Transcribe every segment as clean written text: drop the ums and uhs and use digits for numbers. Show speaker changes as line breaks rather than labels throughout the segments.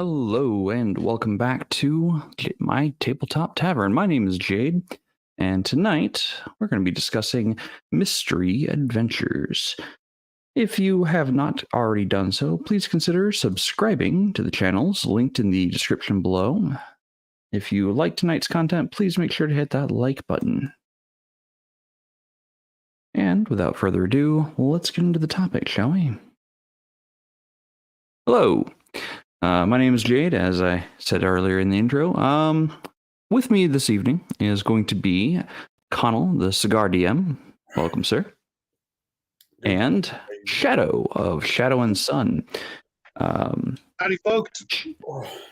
Hello and welcome back to my Tabletop Tavern. My name is Jaide, and tonight we're going to be discussing mystery adventures. If you have not already done so, please consider subscribing to the channels linked in the description below. If you like tonight's content, please make sure to hit that like button. And without further ado, let's get into the topic, shall we? Hello. My name is Jaide, as I said earlier in the intro. With me this evening is going to be Conall the Cigar DM. Welcome, sir. And Shadow of Shadow and Sun.
Howdy, folks.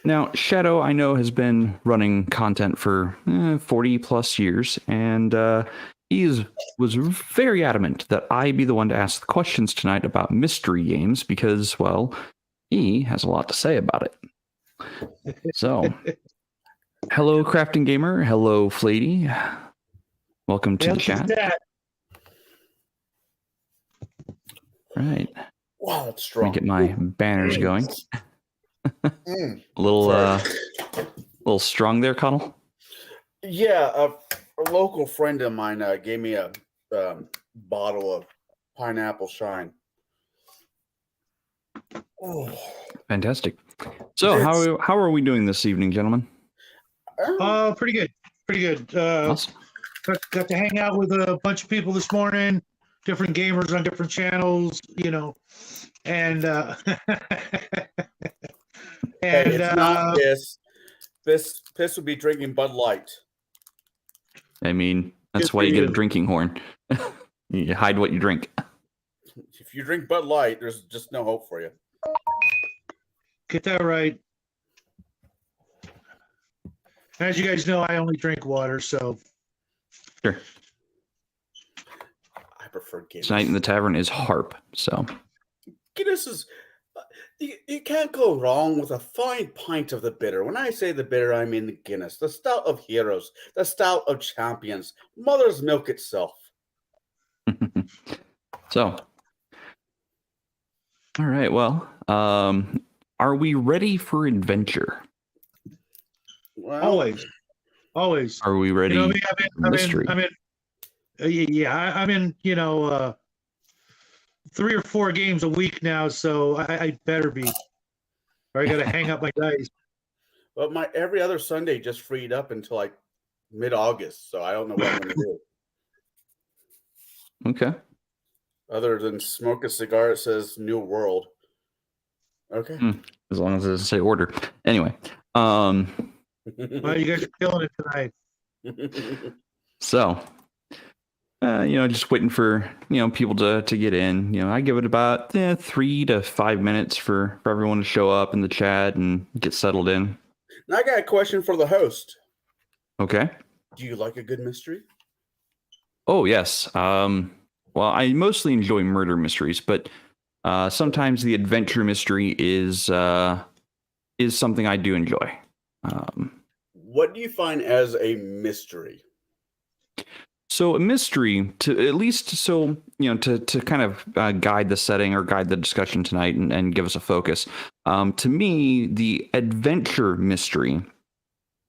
Now, Shadow, I know, has been running content for 40 plus years, and he was very adamant that I be the one to ask the questions tonight about mystery games because, well, he has a lot to say about it. So, hello, Crafting Gamer. Hello, Flady. Welcome to the chat. Right.
Wow, that's strong.
Let me get my banners going. A little strong there, Conall?
Yeah, a local friend of mine gave me a bottle of pineapple shine.
Oh. Fantastic. So, how are we doing this evening, gentlemen?
Pretty good. Pretty good.
Awesome.
Got to hang out with a bunch of people this morning, different gamers on different channels, and
it's not piss. Piss would be drinking Bud Light.
I mean, that's why you get a drinking horn. You hide what you drink.
If you drink Bud Light, there's just no hope for you.
Get that right. As you guys know, I only drink water, so.
Sure.
I prefer Guinness.
Tonight in the tavern is Harp, so.
Guinness is, you can't go wrong with a fine pint of the bitter. When I say the bitter, I mean the Guinness, the stout of heroes, the stout of champions, mother's milk itself.
So. All right, well, are we ready for adventure?
Well,
always.
Are we ready for mystery?
I'm in 3 or 4 games a week now, so I better be. Or I got to hang up my dice.
Well, my every other Sunday just freed up until like mid-August, so I don't know what I'm going to do.
Okay.
Other than smoke a cigar, it says New World. Okay.
As long as it doesn't say order. Anyway.
Well, you guys are killing it tonight.
So, just waiting for, people to get in. I give it about 3 to 5 minutes for everyone to show up in the chat and get settled in.
Now I got a question for the host.
Okay.
Do you like a good mystery?
Oh, yes. Well, I mostly enjoy murder mysteries, but sometimes the adventure mystery is something I do enjoy.
What do you find as a mystery?
So a mystery, to kind of guide the setting or guide the discussion tonight and give us a focus. To me, the adventure mystery,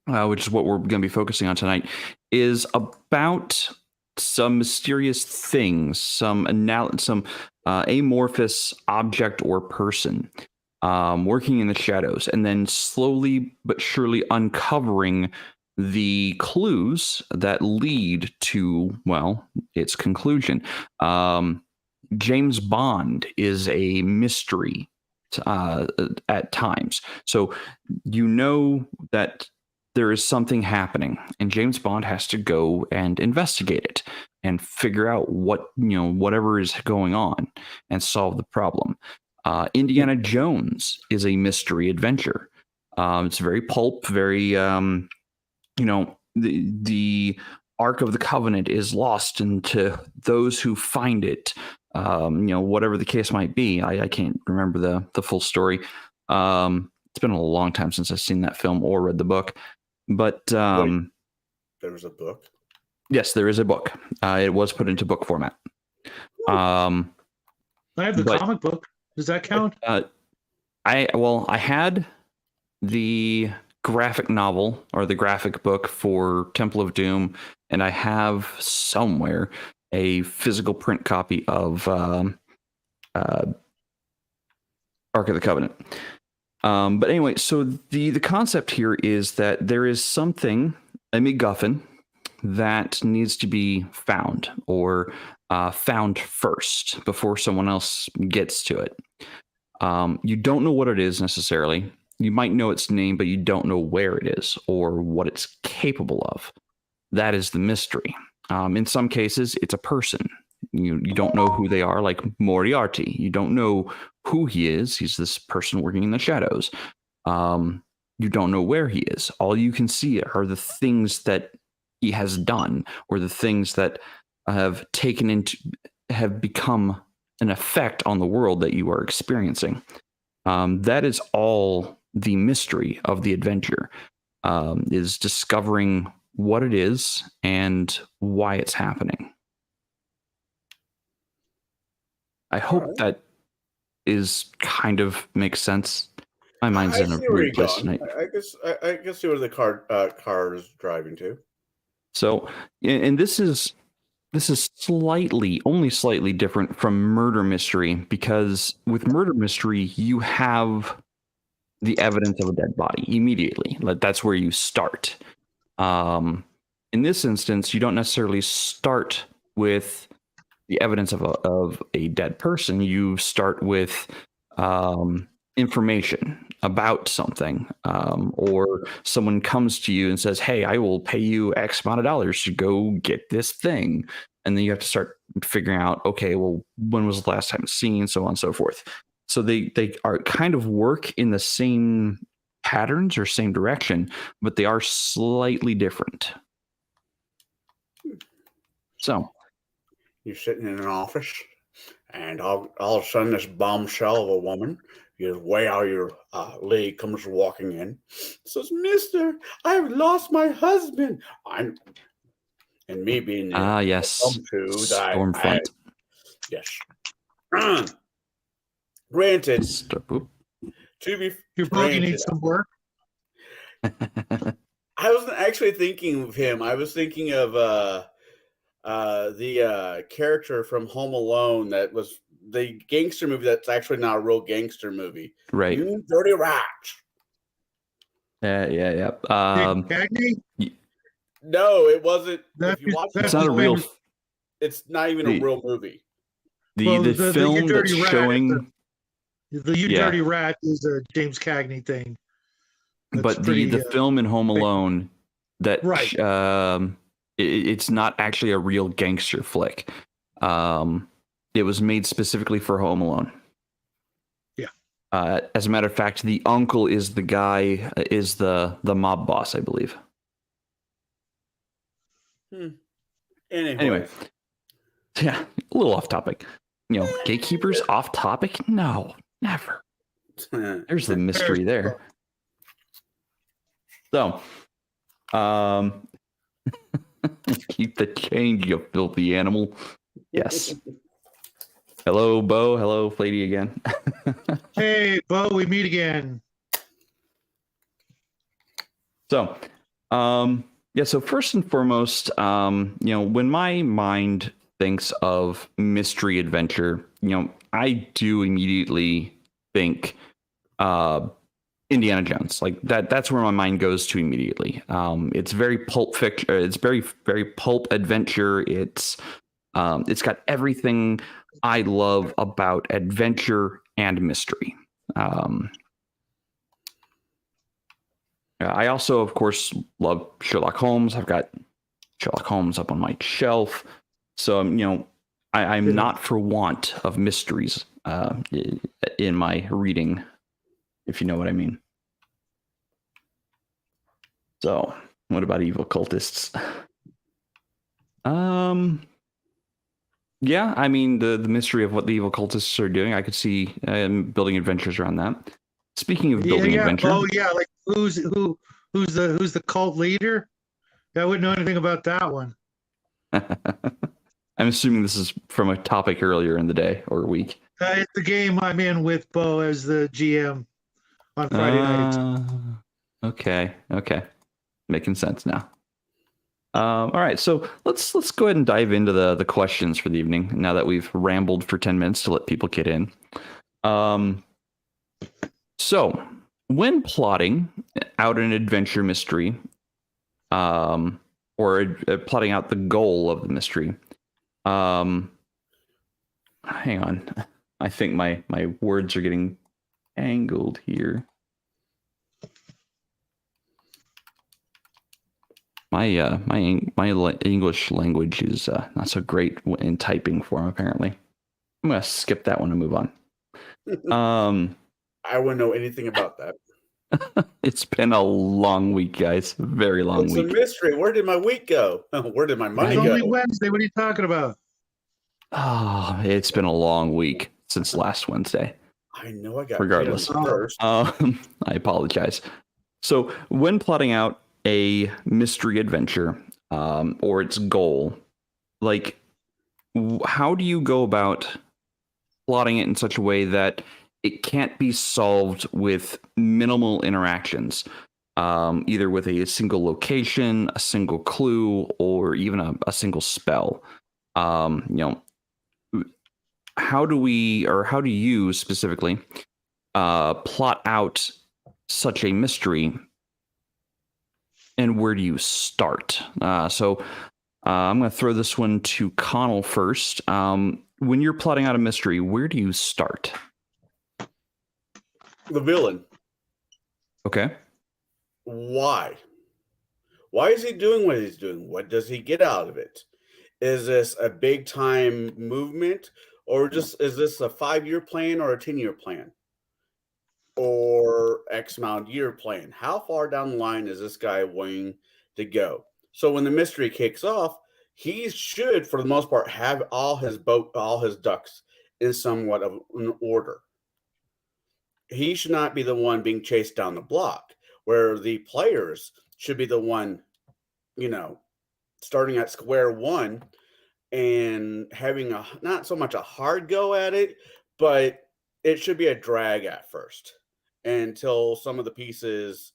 which is what we're going to be focusing on tonight, is about some mysterious things, some amorphous object or person working in the shadows, and then slowly but surely uncovering the clues that lead to, well, its conclusion. James Bond is a mystery at times. So that there is something happening, and James Bond has to go and investigate it and figure out whatever is going on and solve the problem. Indiana Jones is a mystery adventure. It's very pulp, very, the Ark of the Covenant is lost into those who find it. Whatever the case might be. I can't remember the full story. It's been a long time since I've seen that film or read the book. But
Wait, there was a book?
Yes, there is a book. It was put into book format.
I have the comic book. Does that count?
I had the graphic novel or the graphic book for Temple of Doom, and I have somewhere a physical print copy of Ark of the Covenant. But anyway, so the concept here is that there is something, a MacGuffin, that needs to be found or found first before someone else gets to it. You don't know what it is necessarily. You might know its name, but you don't know where it is or what it's capable of. That is the mystery. In some cases, it's a person. You don't know who they are, like Moriarty. You don't know who he is. He's this person working in the shadows. You don't know where he is. All you can see are the things that he has done, or the things that have become an effect on the world that you are experiencing. That is all the mystery of the adventure, is discovering what it is and why it's happening. I hope that is kind of makes sense. My mind's in a weird place tonight.
I can see where the car is driving to.
So, and this is only slightly different from murder mystery, because with murder mystery, you have the evidence of a dead body immediately. That's where you start. In this instance, you don't necessarily start with the evidence of a dead person. You start with information about something, or someone comes to you and says, hey, I will pay you X amount of dollars to go get this thing. And then you have to start figuring out, okay, well, when was the last time seen, so on and so forth. So they are kind of work in the same patterns or same direction, but they are slightly different. So
you're sitting in an office, and all of a sudden, this bombshell of a woman, you way out your leg, comes walking in, says, "Mister, I've lost my husband." And me being the
yes,
Stormfront. Yes. Granted, to be
you probably need some work.
I wasn't actually thinking of him. I was thinking of the character from Home Alone that was the gangster movie that's actually not a real gangster movie.
Right.
You dirty rat.
Yeah.
No, it wasn't.
If you watch
it's not a real.
It's not even a real movie.
The film that's showing
the You Dirty Rat is a James Cagney thing.
But the film in Home Alone that it's not actually a real gangster flick. It was made specifically for Home Alone.
Yeah.
As a matter of fact, the uncle is the guy, is the mob boss, I believe. Anyway. Yeah, a little off topic. Gatekeepers off topic? No, never. There's the mystery there. So, keep the change, you filthy animal. Yes. Hello, Bo. Hello, Flady again.
Hey, Bo, we meet again.
So, so first and foremost, when my mind thinks of mystery adventure, I do immediately think Indiana Jones. Like that's where my mind goes to immediately. It's very pulp fiction. It's very, very pulp adventure. It's got everything I love about adventure and mystery. I also, of course, love Sherlock Holmes. I've got Sherlock Holmes up on my shelf. So, I'm not for want of mysteries in my reading, if you know what I mean. So, what about evil cultists? Yeah, I mean, the mystery of what the evil cultists are doing, I could see building adventures around that. Speaking of building adventure.
Oh yeah, like who's the cult leader? I wouldn't know anything about that one.
I'm assuming this is from a topic earlier in the day or week.
It's the game I'm in with Bo as the GM on Friday nights.
Okay. Making sense now. All right, so let's go ahead and dive into the questions for the evening. Now that we've rambled for 10 minutes to let people get in. So when plotting out an adventure mystery, or plotting out the goal of the mystery, hang on, I think my words are getting angled here. My English language is not so great in typing form, apparently. I'm gonna skip that one and move on.
I wouldn't know anything about that.
It's been a long week, guys. Very long
It's
week.
a mystery. Where did my week go? Where did my money
It's
go?
only Wednesday. What are you talking about?
Oh, it's been a long week since last Wednesday.
I know I got
Regardless.
paid on the first.
I apologize. So when plotting out a mystery adventure, or its goal, like, how do you go about plotting it in such a way that it can't be solved with minimal interactions, either with a single location, a single clue, or even a single spell? How do you specifically plot out such a mystery, and where do you start? So I'm going to throw this one to Conall first. When you're plotting out a mystery, where do you start?
The villain.
Okay.
Why? Why is he doing what he's doing? What does he get out of it? Is this a big time movement, or just is this a 5-year plan or a 10-year plan, or X amount year plan? How far down the line is this guy willing to go? So when the mystery kicks off, he should, for the most part, have all his ducks in somewhat of an order. He should not be the one being chased down the block, where the players should be the one, starting at square one and having not so much a hard go at it, but it should be a drag at first until some of the pieces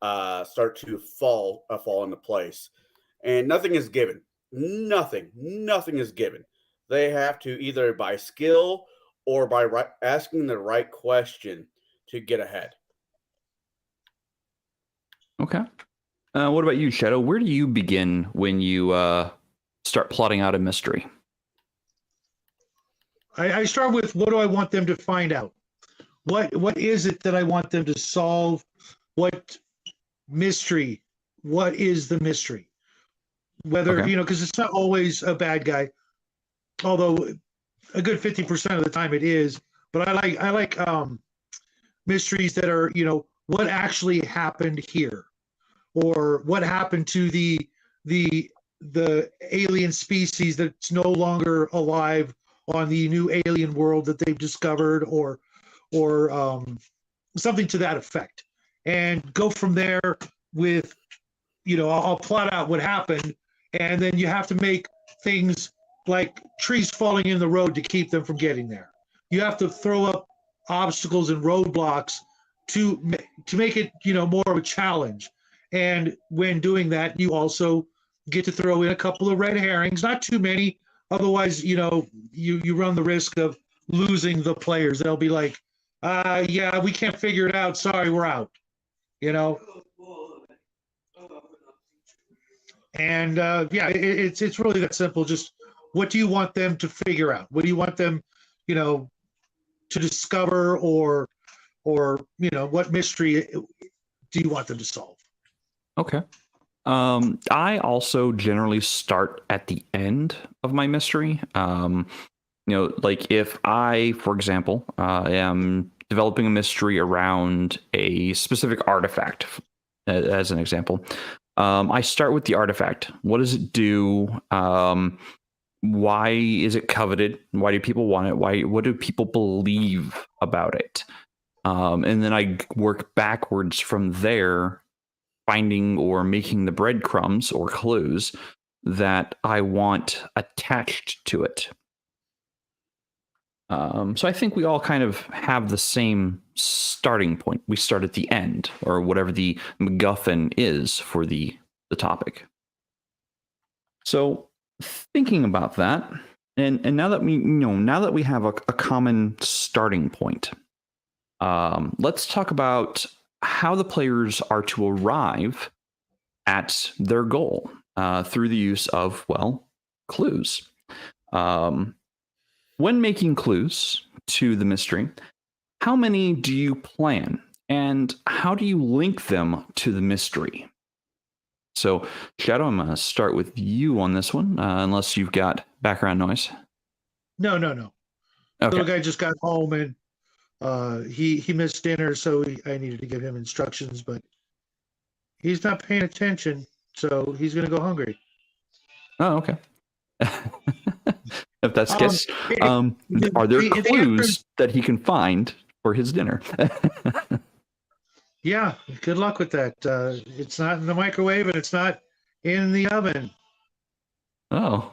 start to fall into place. And nothing is given. Nothing is given. They have to either by skill or by asking the right question to get ahead.
Okay. What about you, Shadow? Where do you begin when you start plotting out a mystery?
I start with, what do I want them to find out? What is it that I want them to solve? What mystery? What is the mystery? Whether, because it's not always a bad guy, although a good 50% of the time it is. But I like mysteries that are, what actually happened here, or what happened to the alien species that's no longer alive on the new alien world that they've discovered, or something to that effect, and go from there with, I'll plot out what happened, and then you have to make things like trees falling in the road to keep them from getting there. You have to throw up obstacles and roadblocks to make it, more of a challenge. And when doing that, you also get to throw in a couple of red herrings, not too many. Otherwise, you run the risk of losing the players. They'll be like, yeah, we can't figure it out. Sorry, we're out. And it's really that simple. Just, what do you want them to figure out? What do you want them, to discover, or what mystery do you want them to solve?
Okay. I also generally start at the end of my mystery. Like if I, for example, am developing a mystery around a specific artifact, as an example, I start with the artifact. What does it do? Why is it coveted? Why do people want it? What do people believe about it? And then I work backwards from there, finding or making the breadcrumbs or clues that I want attached to it. So I think we all kind of have the same starting point. We start at the end, or whatever the MacGuffin is for the topic. So thinking about that, and now that we have a common starting point, let's talk about how the players are to arrive at their goal through the use of, well, clues. When making clues to the mystery, how many do you plan, and how do you link them to the mystery? So, Shadow, I'm going to start with you on this one, unless you've got background noise.
No.
Okay.
Little guy just got home and he missed dinner, so I needed to give him instructions, but he's not paying attention, so he's going to go hungry.
Oh, okay. If that's the case,
the-
are there
the answer
clues
is-
that he can find for his dinner?
Yeah, good luck with that. It's not in the microwave and it's not in the oven.
Oh,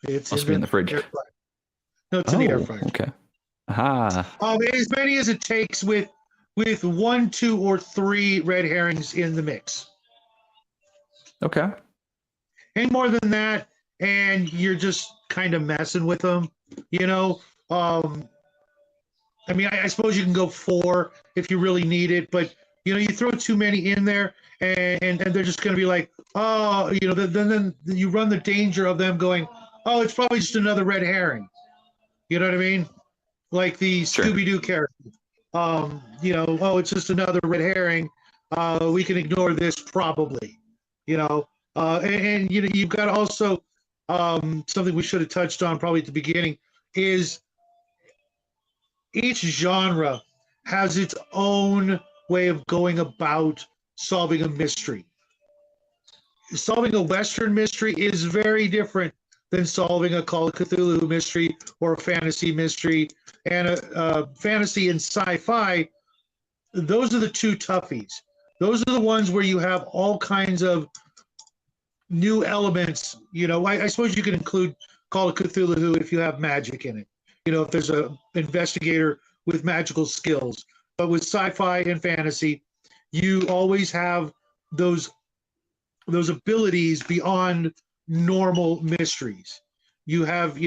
It's
must be in the fridge.
air fryer. No, it's in the air fryer.
Okay.
As many as it takes with 1, 2, or 3 red herrings in the mix.
Okay.
Any more than that, and you're just kind of messing with them, you know. I mean, I suppose you can go 4 if you really need it, but you throw too many in there, and they're just going to be like, oh, then you run the danger of them going, oh, it's probably just another red herring. You know what I mean? Like the
Sure.
Scooby-Doo character. Oh, it's just another red herring. We can ignore this probably. And you've got also something we should have touched on probably at the beginning is each genre has its own way of going about solving a mystery. Solving a Western mystery is very different than solving a Call of Cthulhu mystery or a fantasy mystery. And a fantasy and sci-fi, those are the two toughies. Those are the ones where you have all kinds of new elements. I suppose you could include Call of Cthulhu if you have magic in it. If there's an investigator with magical skills. But with sci-fi and fantasy, you always have those abilities beyond normal mysteries. You have,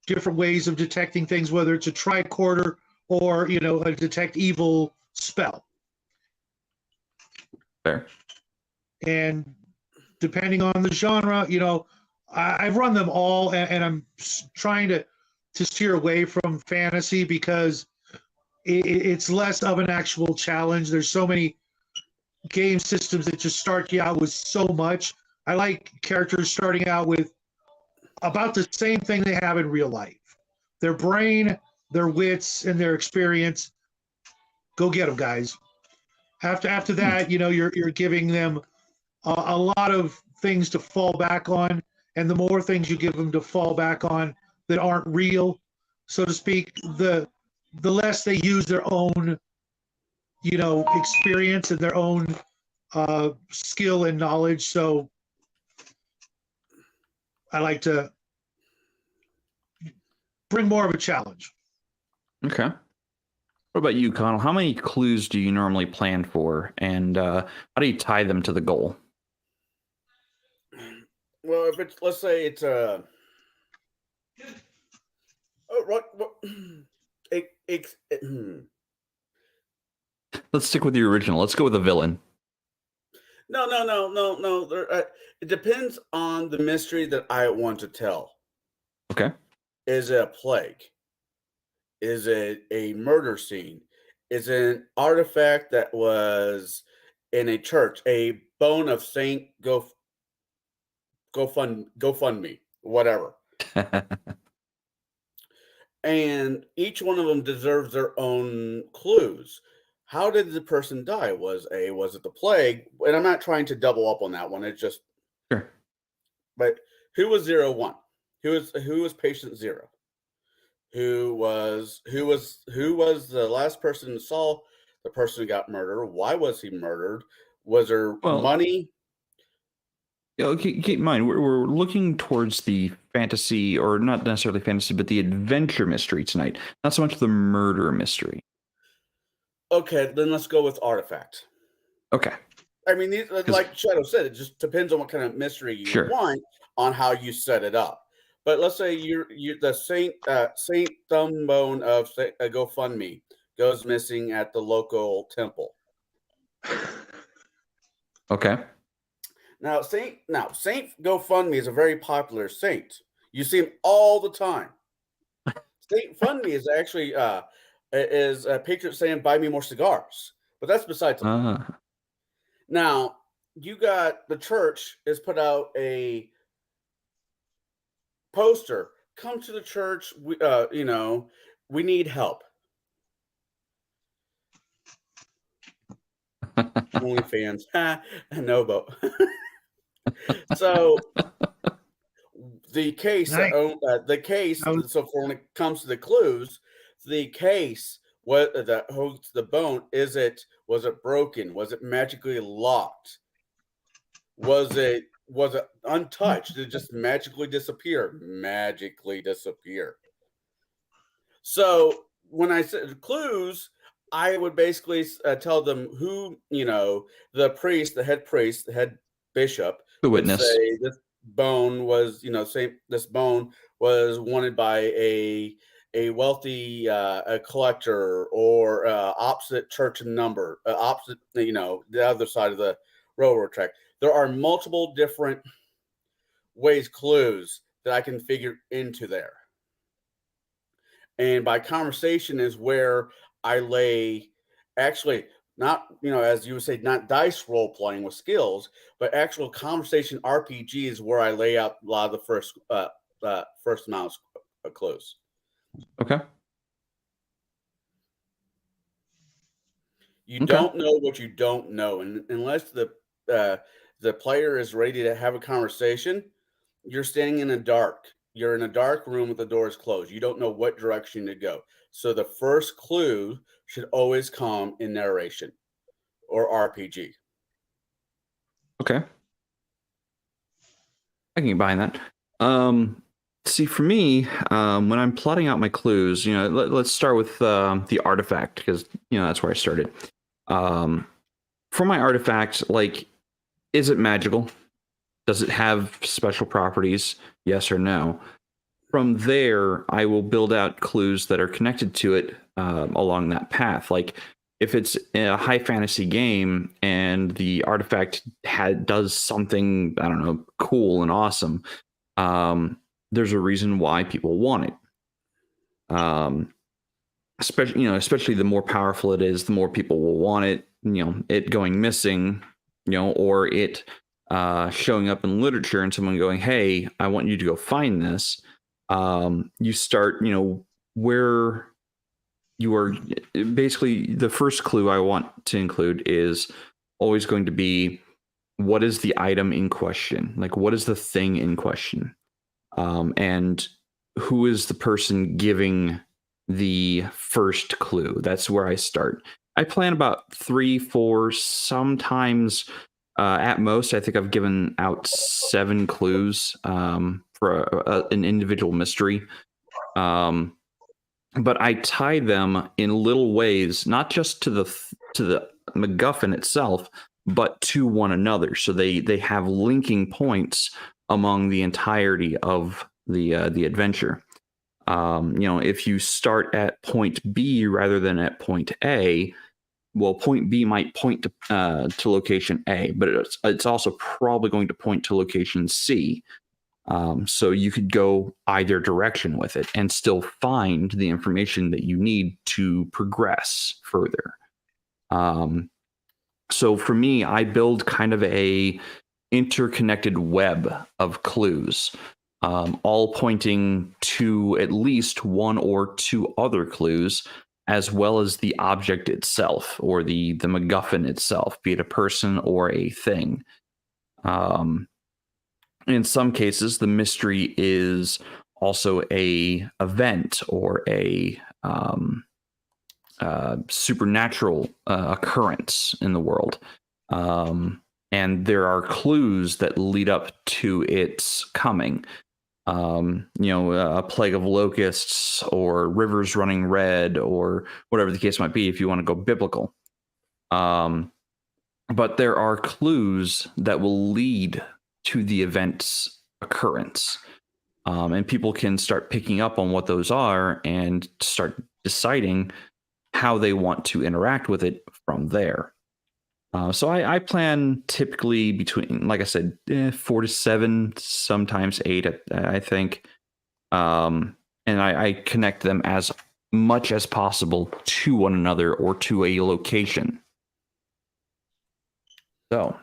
different ways of detecting things, whether it's a tricorder or, a detect evil spell.
Fair.
And depending on the genre, I've run them all, and I'm trying to steer away from fantasy because it's less of an actual challenge. There's so many game systems that just start you out with so much. I like characters starting out with about the same thing they have in real life. Their brain, their wits, and their experience. Go get them, guys. After that, you're giving them a lot of things to fall back on, and the more things you give them to fall back on that aren't real, so to speak, the less they use their own, experience and their own skill and knowledge. So I like to bring more of a challenge.
Okay. What about you, Conall? How many clues do you normally plan for, and how do you tie them to the goal?
Well, if it's, let's say it's a
Let's stick with the original. Let's go with a villain.
No. It depends on the mystery that I want to tell.
Okay.
Is it a plague? Is it a murder scene? Is it an artifact that was in a church? A bone of Saint GoFundMe, whatever. And each one of them deserves their own clues. How did the person die? Was it the plague? And I'm not trying to double up on that one. It's just
Sure.
But who was 01? Who was patient 0? Who was the last person who saw the person who got murdered? Why was he murdered? Was there money?
Keep in mind, we're looking towards the fantasy, or not necessarily fantasy, but the adventure mystery tonight. Not so much the murder mystery.
Okay, then let's go with artifact.
Okay.
I mean, like Shadow said, it just depends on what kind of mystery you
Sure.
want on how you set it up. But let's say you're the Saint Thumbone of GoFundMe goes missing at the local temple.
Okay.
Now Saint GoFundMe is a very popular saint. You see him all the time. Saint Fundme is actually a patron saying, "Buy me more cigars," but that's besides the point. Now, you got the church has put out a poster. Come to the church. We need help. OnlyFans. No, but so the case,
Nice.
So for when it comes to the clues, the case, what that holds the bone, was it broken? Was it magically locked? Was it untouched? Did it just magically disappear? Magically disappear. So when I said clues, I would basically tell them who, the priest, the head bishop,
The
would
witness.
say this bone was, say this bone was wanted by a wealthy a collector, or opposite church number, opposite, the other side of the railroad track. There are multiple different clues that I can figure into there. And by conversation is where I lay, actually, not, as you would say, not dice role playing with skills, but actual conversation RPG is where I lay out a lot of the first amount of clues.
Okay.
You don't know what you don't know, and unless the player is ready to have a conversation, you're standing in the dark. You're in a dark room with the doors closed. You don't know what direction to go. So the first clue should always come in narration or RPG.
Okay. I can get behind that. See, for me, when I'm plotting out my clues, let's start with the artifact, because that's where I started. For my artifact, like, is it magical? Does it have special properties? Yes or no? From there, I will build out clues that are connected to it along that path. Like, if it's a high fantasy game and the artifact does something, I don't know, cool and awesome, there's a reason why people want it. Especially the more powerful it is, the more people will want it. It going missing, or it showing up in literature and someone going, "Hey, I want you to go find this." You start, where you are. Basically, the first clue I want to include is always going to be, what is the item in question? Like, what is the thing in question? And who is the person giving the first clue? That's where I start. I plan about 3, 4, sometimes at most, I think I've given out 7 clues for an individual mystery. But I tie them in little ways, not just to the MacGuffin itself, but to one another. So they have linking points among the entirety of the adventure. If you start at point B rather than at point A, well, point B might point to location A, but it's also probably going to point to location C. So you could go either direction with it and still find the information that you need to progress further. So for me, I build kind of a interconnected web of clues, all pointing to at least 1 or 2 other clues, as well as the object itself, or the MacGuffin itself, be it a person or a thing. In some cases, the mystery is also a event or a supernatural occurrence in the world. and there are clues that lead up to its coming. A plague of locusts or rivers running red or whatever the case might be, if you want to go biblical. But there are clues that will lead to the event's occurrence. And people can start picking up on what those are and start deciding how they want to interact with it from there. So I plan typically between, like I said, 4 to 7, sometimes 8, I think. And I connect them as much as possible to one another or to a location. So,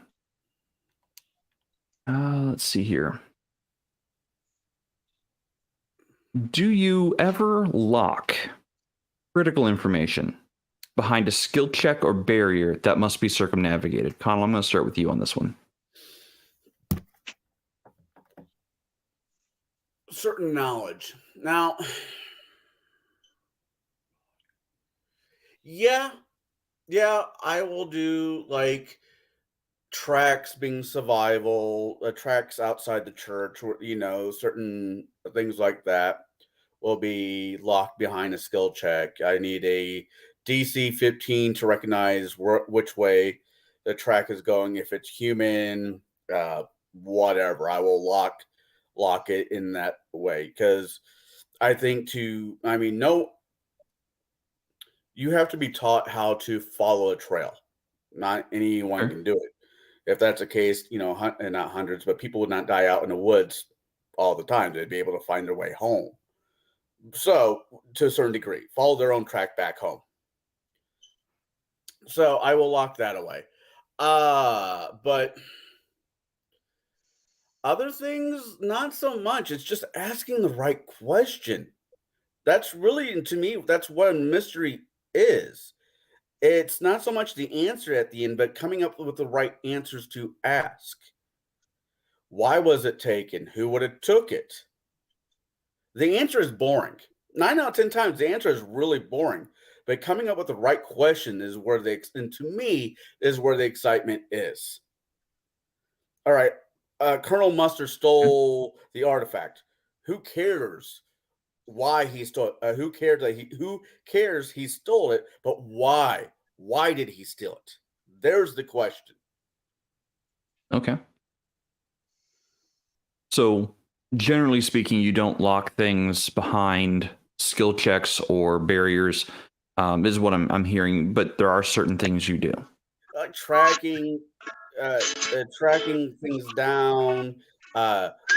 let's see here. Do you ever lock critical information behind a skill check or barrier that must be circumnavigated? Conall, I'm going to start with you on this one.
Certain knowledge. Now, yeah, I will do like tracks being survival, tracks outside the church, certain things like that will be locked behind a skill check. I need a DC 15 to recognize which way the track is going. If it's human, whatever, I will lock it in that way, because I think you have to be taught how to follow a trail. Not anyone can do it. If that's the case, and not hundreds, but people would not die out in the woods all the time. They'd be able to find their way home. So, to a certain degree, follow their own track back home. So, I will lock that away. But other things, not so much. It's just asking the right question. That's really, to me, that's what a mystery is. It's not so much the answer at the end, but coming up with the right answers to ask. Why was it taken? Who would have took it? The answer is boring. 9 out of 10 times, the answer is really boring. But coming up with the right question is where and to me, is where the excitement is. All right, Colonel Mustard stole the artifact. Who cares why he stole it? Who cares he stole it? But why? Why did he steal it? There's the question.
Okay. So, generally speaking, you don't lock things behind skill checks or barriers, is what I'm hearing. But there are certain things you do.
Tracking things down,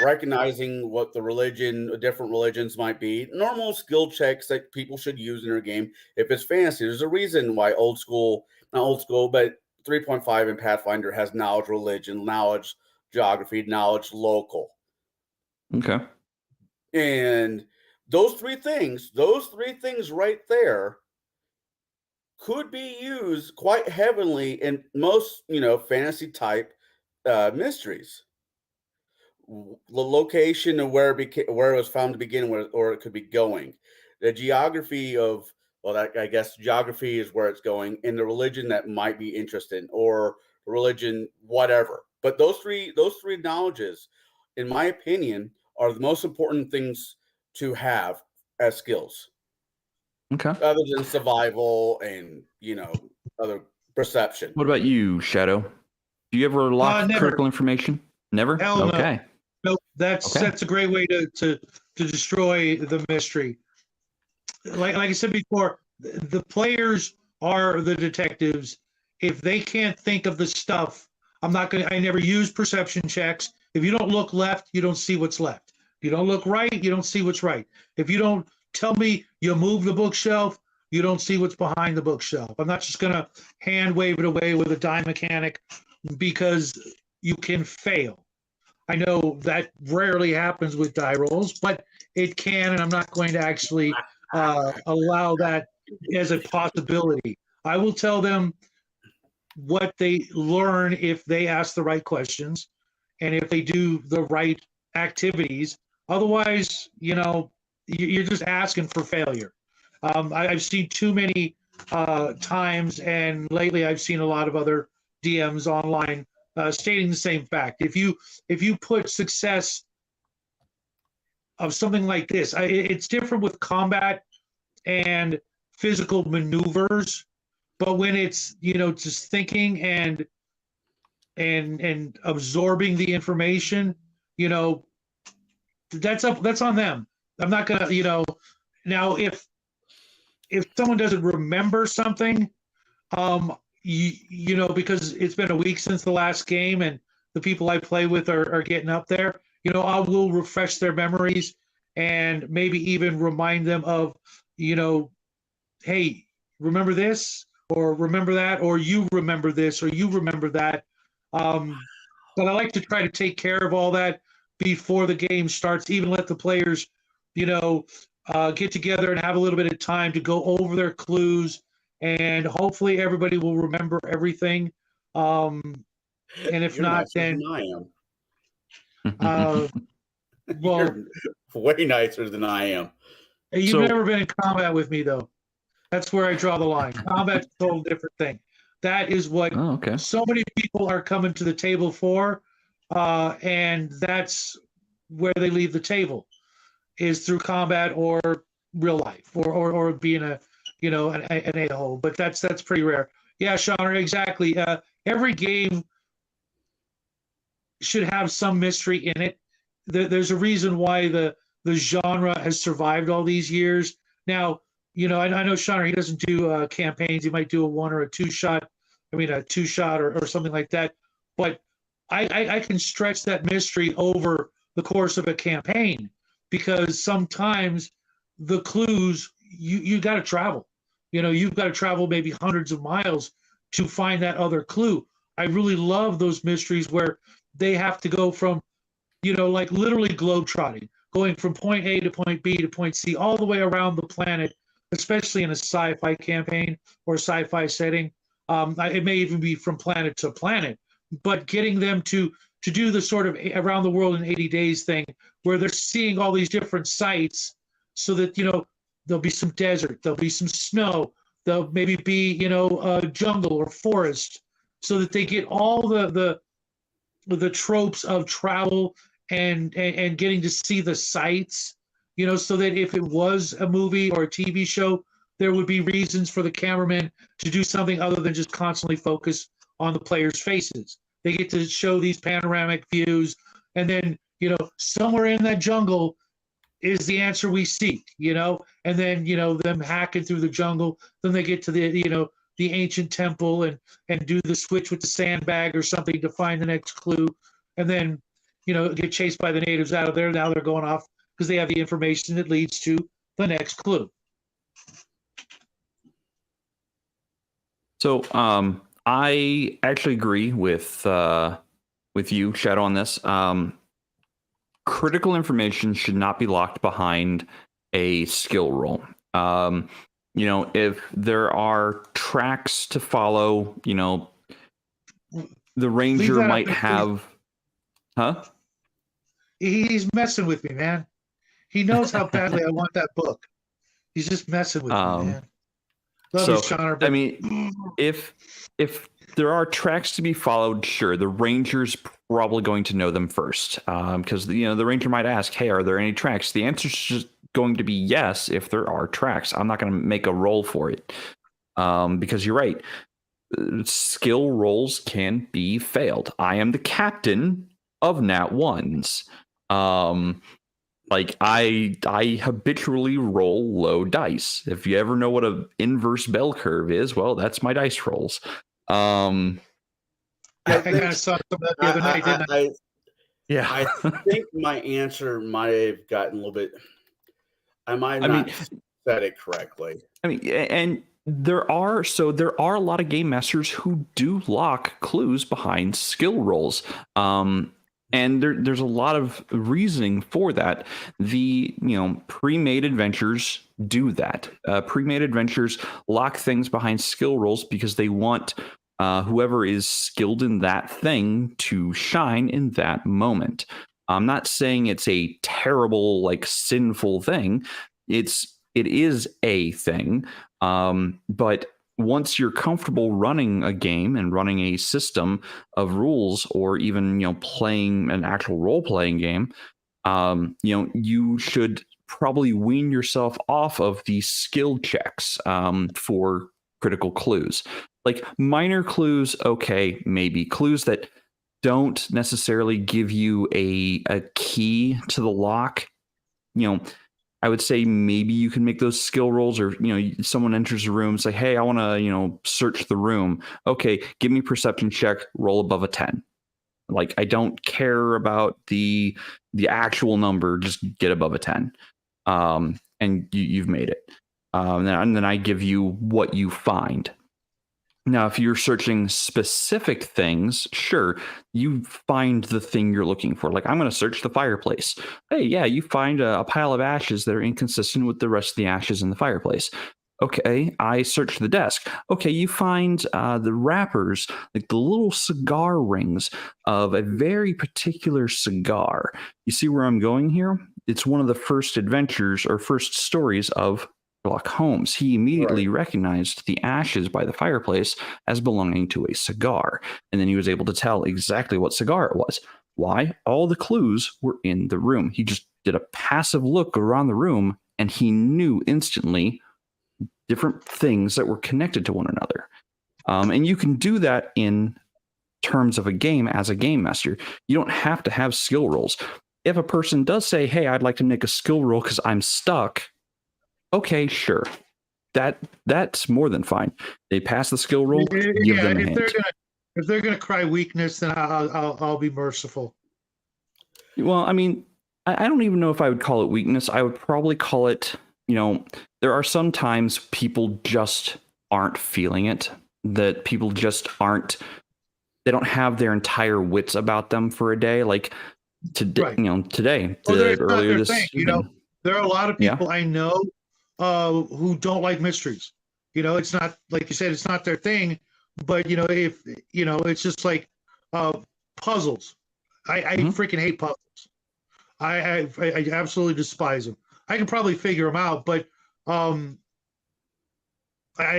recognizing what the different religions might be, normal skill checks that people should use in their game. If it's fantasy, there's a reason why not old school, but 3.5 in Pathfinder has knowledge religion, knowledge geography, knowledge local.
Okay.
And those three things right there could be used quite heavily in most, fantasy type mysteries. The location of where it was found to begin with, or it could be going. The geography of, I guess geography is where it's going, and the religion that might be interested, or religion, whatever. But those three knowledges, in my opinion, are the most important things to have as skills.
Okay.
Other than survival and, other perception.
What about you, Shadow? Do you ever lock critical information? Never?
Hell
okay.
No. Nope. That's a great way to destroy the mystery. Like I said before, the players are the detectives. If they can't think of the stuff, I never use perception checks. If you don't look left, you don't see what's left. If you don't look right, you don't see what's right. If you don't tell me you move the bookshelf, you don't see what's behind the bookshelf. I'm not just going to hand wave it away with a die mechanic, because you can fail. I know that rarely happens with die rolls, but it can, and I'm not going to actually allow that as a possibility. I will tell them what they learn if they ask the right questions and if they do the right activities. Otherwise, you're just asking for failure. I've seen too many times, and lately I've seen a lot of other DMs online stating the same fact. If you put success of something like this, it's different with combat and physical maneuvers, but when it's just thinking and absorbing the information, that's on them. I'm not gonna, now if someone doesn't remember something, because it's been a week since the last game and the people I play with are getting up there, I will refresh their memories and maybe even remind them of, hey, remember this or remember that, or you remember this or you remember that. But I like to try to take care of all that before the game starts, even let the players, get together and have a little bit of time to go over their clues, and hopefully everybody will remember everything. And if
You're
not,
nicer
then
than I am.
well,
You're way nicer than I am.
you've never been in combat with me, though. That's where I draw the line. Combat's a total different thing. That is what so many people are coming to the table for, and that's where they leave the table, is through combat or real life, or being an a-hole. But that's pretty rare. Yeah, Sean, exactly. Every game should have some mystery in it. There's a reason why the genre has survived all these years. Now, I know Sean, he doesn't do campaigns. He might do a one or a two shot. A two shot or something like that. But I can stretch that mystery over the course of a campaign, because sometimes the clues you got to travel. You've got to travel maybe hundreds of miles to find that other clue. I really love those mysteries where they have to go from, like literally globetrotting, going from point A to point B to point C, all the way around the planet, especially in a sci-fi campaign or sci-fi setting. It may even be from planet to planet, but getting them to do the sort of around the world in 80 days thing, where they're seeing all these different sites, so that there'll be some desert, there'll be some snow, there'll maybe be jungle or forest, so that they get all the tropes of travel and getting to see the sights, so that if it was a movie or a TV show, there would be reasons for the cameraman to do something other than just constantly focus on the players' faces. They get to show these panoramic views, and then, somewhere in that jungle is the answer we seek, and then, them hacking through the jungle, then they get to the ancient temple and do the switch with the sandbag or something to find the next clue, and then, get chased by the natives out of there. Now they're going off because they have the information that leads to the next clue.
So I actually agree with you, Shadow, on this. Critical information should not be locked behind a skill roll. If there are tracks to follow, the ranger might have. Huh?
He's messing with me, man. He knows how badly I want that book. He's just messing with me, man. Love you, Sean, but...
if there are tracks to be followed, sure, the ranger's probably going to know them first, because the ranger might ask, "Hey, are there any tracks?" The answer's just going to be yes if there are tracks. I'm not going to make a roll for it, because you're right. Skill rolls can be failed. I am the captain of Nat ones. Like I habitually roll low dice. If you ever know what an inverse bell curve is, well, that's my dice rolls.
I kind of saw some of that the other night, didn't I?
Yeah.
I think my answer might have gotten a little bit. I might not said it correctly.
And there are a lot of game masters who do lock clues behind skill rolls. And there's a lot of reasoning for that. The pre-made adventures do that. Pre-made adventures lock things behind skill rolls because they want whoever is skilled in that thing to shine in that moment. I'm not saying it's a terrible, sinful thing. It is a thing, but once you're comfortable running a game and running a system of rules, or even playing an actual role-playing game, you should probably wean yourself off of the skill checks for critical clues. Like minor clues, okay, maybe clues that don't necessarily give you a key to the lock. I would say maybe you can make those skill rolls, or someone enters a room, say, hey, I want to search the room. Okay, give me a perception check, roll above a 10. Like, I don't care about the actual number, just get above a 10. And you've made it. And then I give you what you find. Now, if you're searching specific things, sure, you find the thing you're looking for. Like, I'm going to search the fireplace. Hey, yeah, you find a pile of ashes that are inconsistent with the rest of the ashes in the fireplace. Okay, I search the desk. Okay, you find the wrappers, like the little cigar rings of a very particular cigar. You see where I'm going here? It's one of the first adventures or first stories of Sherlock Holmes. He immediately recognized the ashes by the fireplace as belonging to a cigar, and then he was able to tell exactly what cigar it was. Why? All the clues were in the room. He just did a passive look around the room, and he knew instantly different things that were connected to one another. And you can do that in terms of a game as a game master. You don't have to have skill rolls. If a person does say, hey, I'd like to make a skill roll because I'm stuck, okay, sure. That's more than fine. They pass the skill roll, give them a hint.
If they're gonna cry weakness, then I'll be merciful.
Well, I mean, I don't even know if I would call it weakness. I would probably call it, there are some times people just aren't feeling it, that people just aren't, they don't have their entire wits about them for a day. Like today, today, earlier this evening.
There are a lot of people I know who don't like mysteries. It's not, like you said, it's not their thing, but if it's just like puzzles. I freaking hate puzzles. I absolutely despise them. I can probably figure them out, but I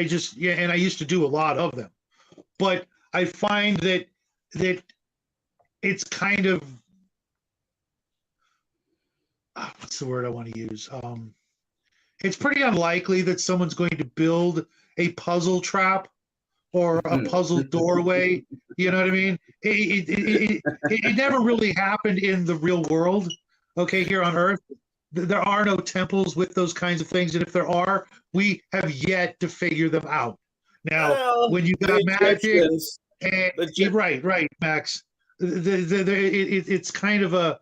just and I used to do a lot of them, but I find that it's kind of what's the word I want to use? It's pretty unlikely that someone's going to build a puzzle trap or a puzzle doorway. You know what I mean? It never really happened in the real world. Okay, here on Earth, there are no temples with those kinds of things, and if there are, we have yet to figure them out. Now, when you got magic, right, Max, it's kind of a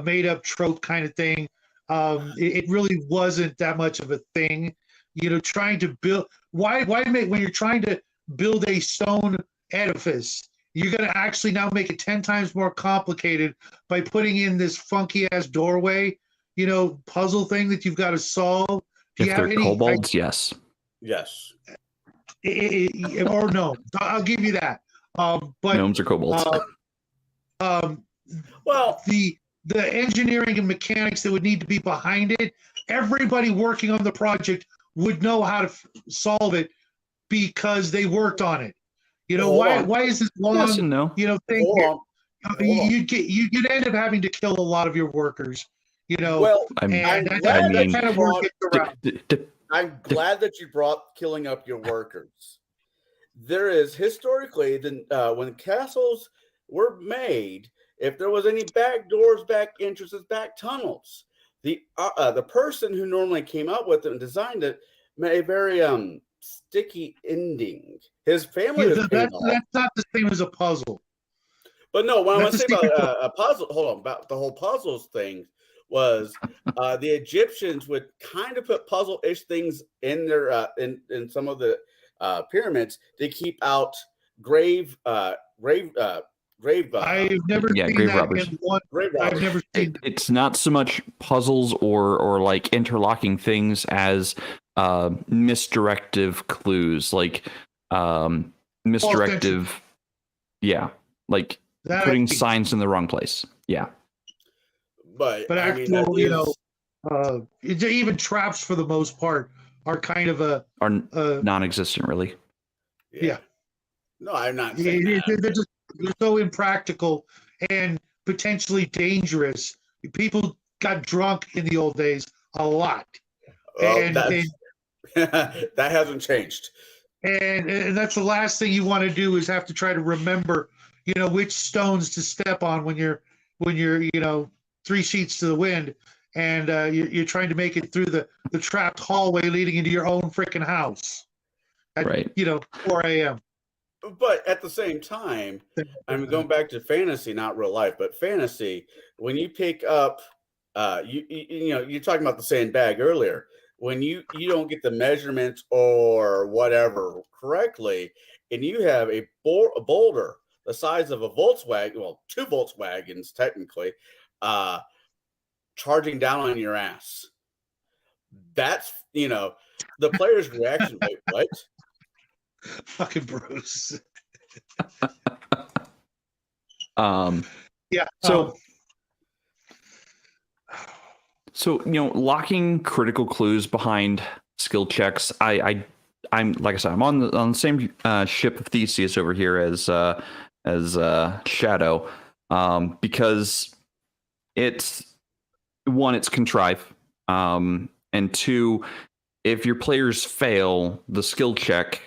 made-up trope kind of thing. It really wasn't that much of a thing. Trying to build why make when you're trying to build a stone edifice, you're going to actually now make it 10 times more complicated by putting in this funky ass doorway, puzzle thing that you've got to solve.
If they're kobolds, yes.
Or no, I'll give you that. But
gnomes or kobolds.
Well, the engineering and mechanics that would need to be behind it, everybody working on the project would know how to solve it because they worked on it. Why is this long?
Yes and no.
Thing you'd end up having to kill a lot of your workers.
Well,
I'm glad
that you brought killing up your workers. There is historically, when castles were made, if there was any back doors, back entrances, back tunnels, the person who normally came up with it and designed it made a very sticky ending. His family was
that's not the same as a puzzle.
But no, when I want to say about a puzzle, hold on, about the whole puzzles thing was the Egyptians would kind of put puzzle-ish things in their in some of the pyramids to keep out grave. I've
never seen
grave
that
robbers.
in one. I've never seen.
It's not so much puzzles or like interlocking things as misdirective clues, like misdirective. Yeah, like putting signs in the wrong place. Yeah.
But
actual, even traps for the most part are kind of a
Are non-existent, really.
yeah.
No, I'm not saying that.
They're so impractical and potentially dangerous. People got drunk in the old days a lot,
Well,
and
that hasn't changed.
and that's the last thing you want to do is have to try to remember, which stones to step on when you're 3 sheets to the wind, and you're trying to make it through the trapped hallway leading into your own freaking house at
Right.
4 a.m.
But at the same time, I'm going back to fantasy, not real life, but fantasy. When you pick up, you're talking about the sandbag earlier. When you don't get the measurements or whatever correctly, and you have a boulder the size of a Volkswagen, well, 2 Volkswagens technically, charging down on your ass. That's the player's reaction. Wait, what?
Fucking Bruce. Yeah.
So locking critical clues behind skill checks. I'm like I said, I'm on the same ship of Theseus over here as Shadow, because it's contrived, and 2, if your players fail the skill check,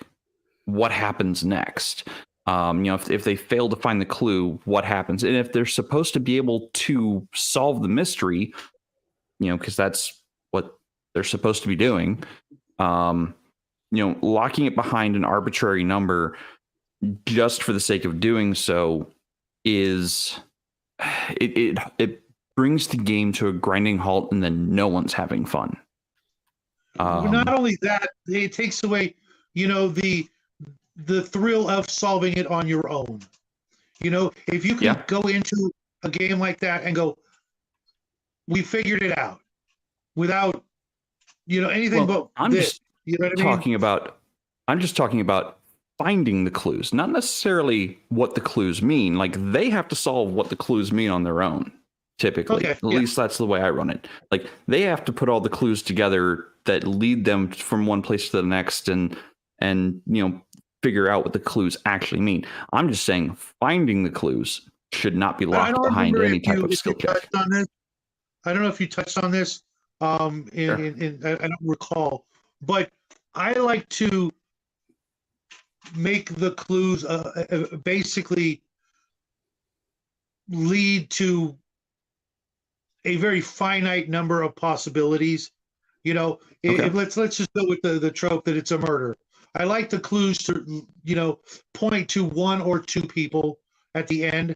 what happens next? If they fail to find the clue, what happens? And if they're supposed to be able to solve the mystery, because that's what they're supposed to be doing, locking it behind an arbitrary number just for the sake of doing so is it brings the game to a grinding halt, and then no one's having fun.
Not only that, it takes away, the thrill of solving it on your own. If you can go into a game like that and go, we figured it out without, anything but
I'm
this.
just
You know what I
talking about. I'm just talking about finding the clues, not necessarily what the clues mean. Like, they have to solve what the clues mean on their own. Typically, at least that's the way I run it. Like, they have to put all the clues together that lead them from one place to the next, and figure out what the clues actually mean. I'm just saying finding the clues should not be locked behind any type of skill check.
I don't know if you touched on this. I don't recall, but I like to make the clues basically lead to a very finite number of possibilities. Let's just go with the trope that it's a murder. I like the clues to, point to 1 or 2 people at the end,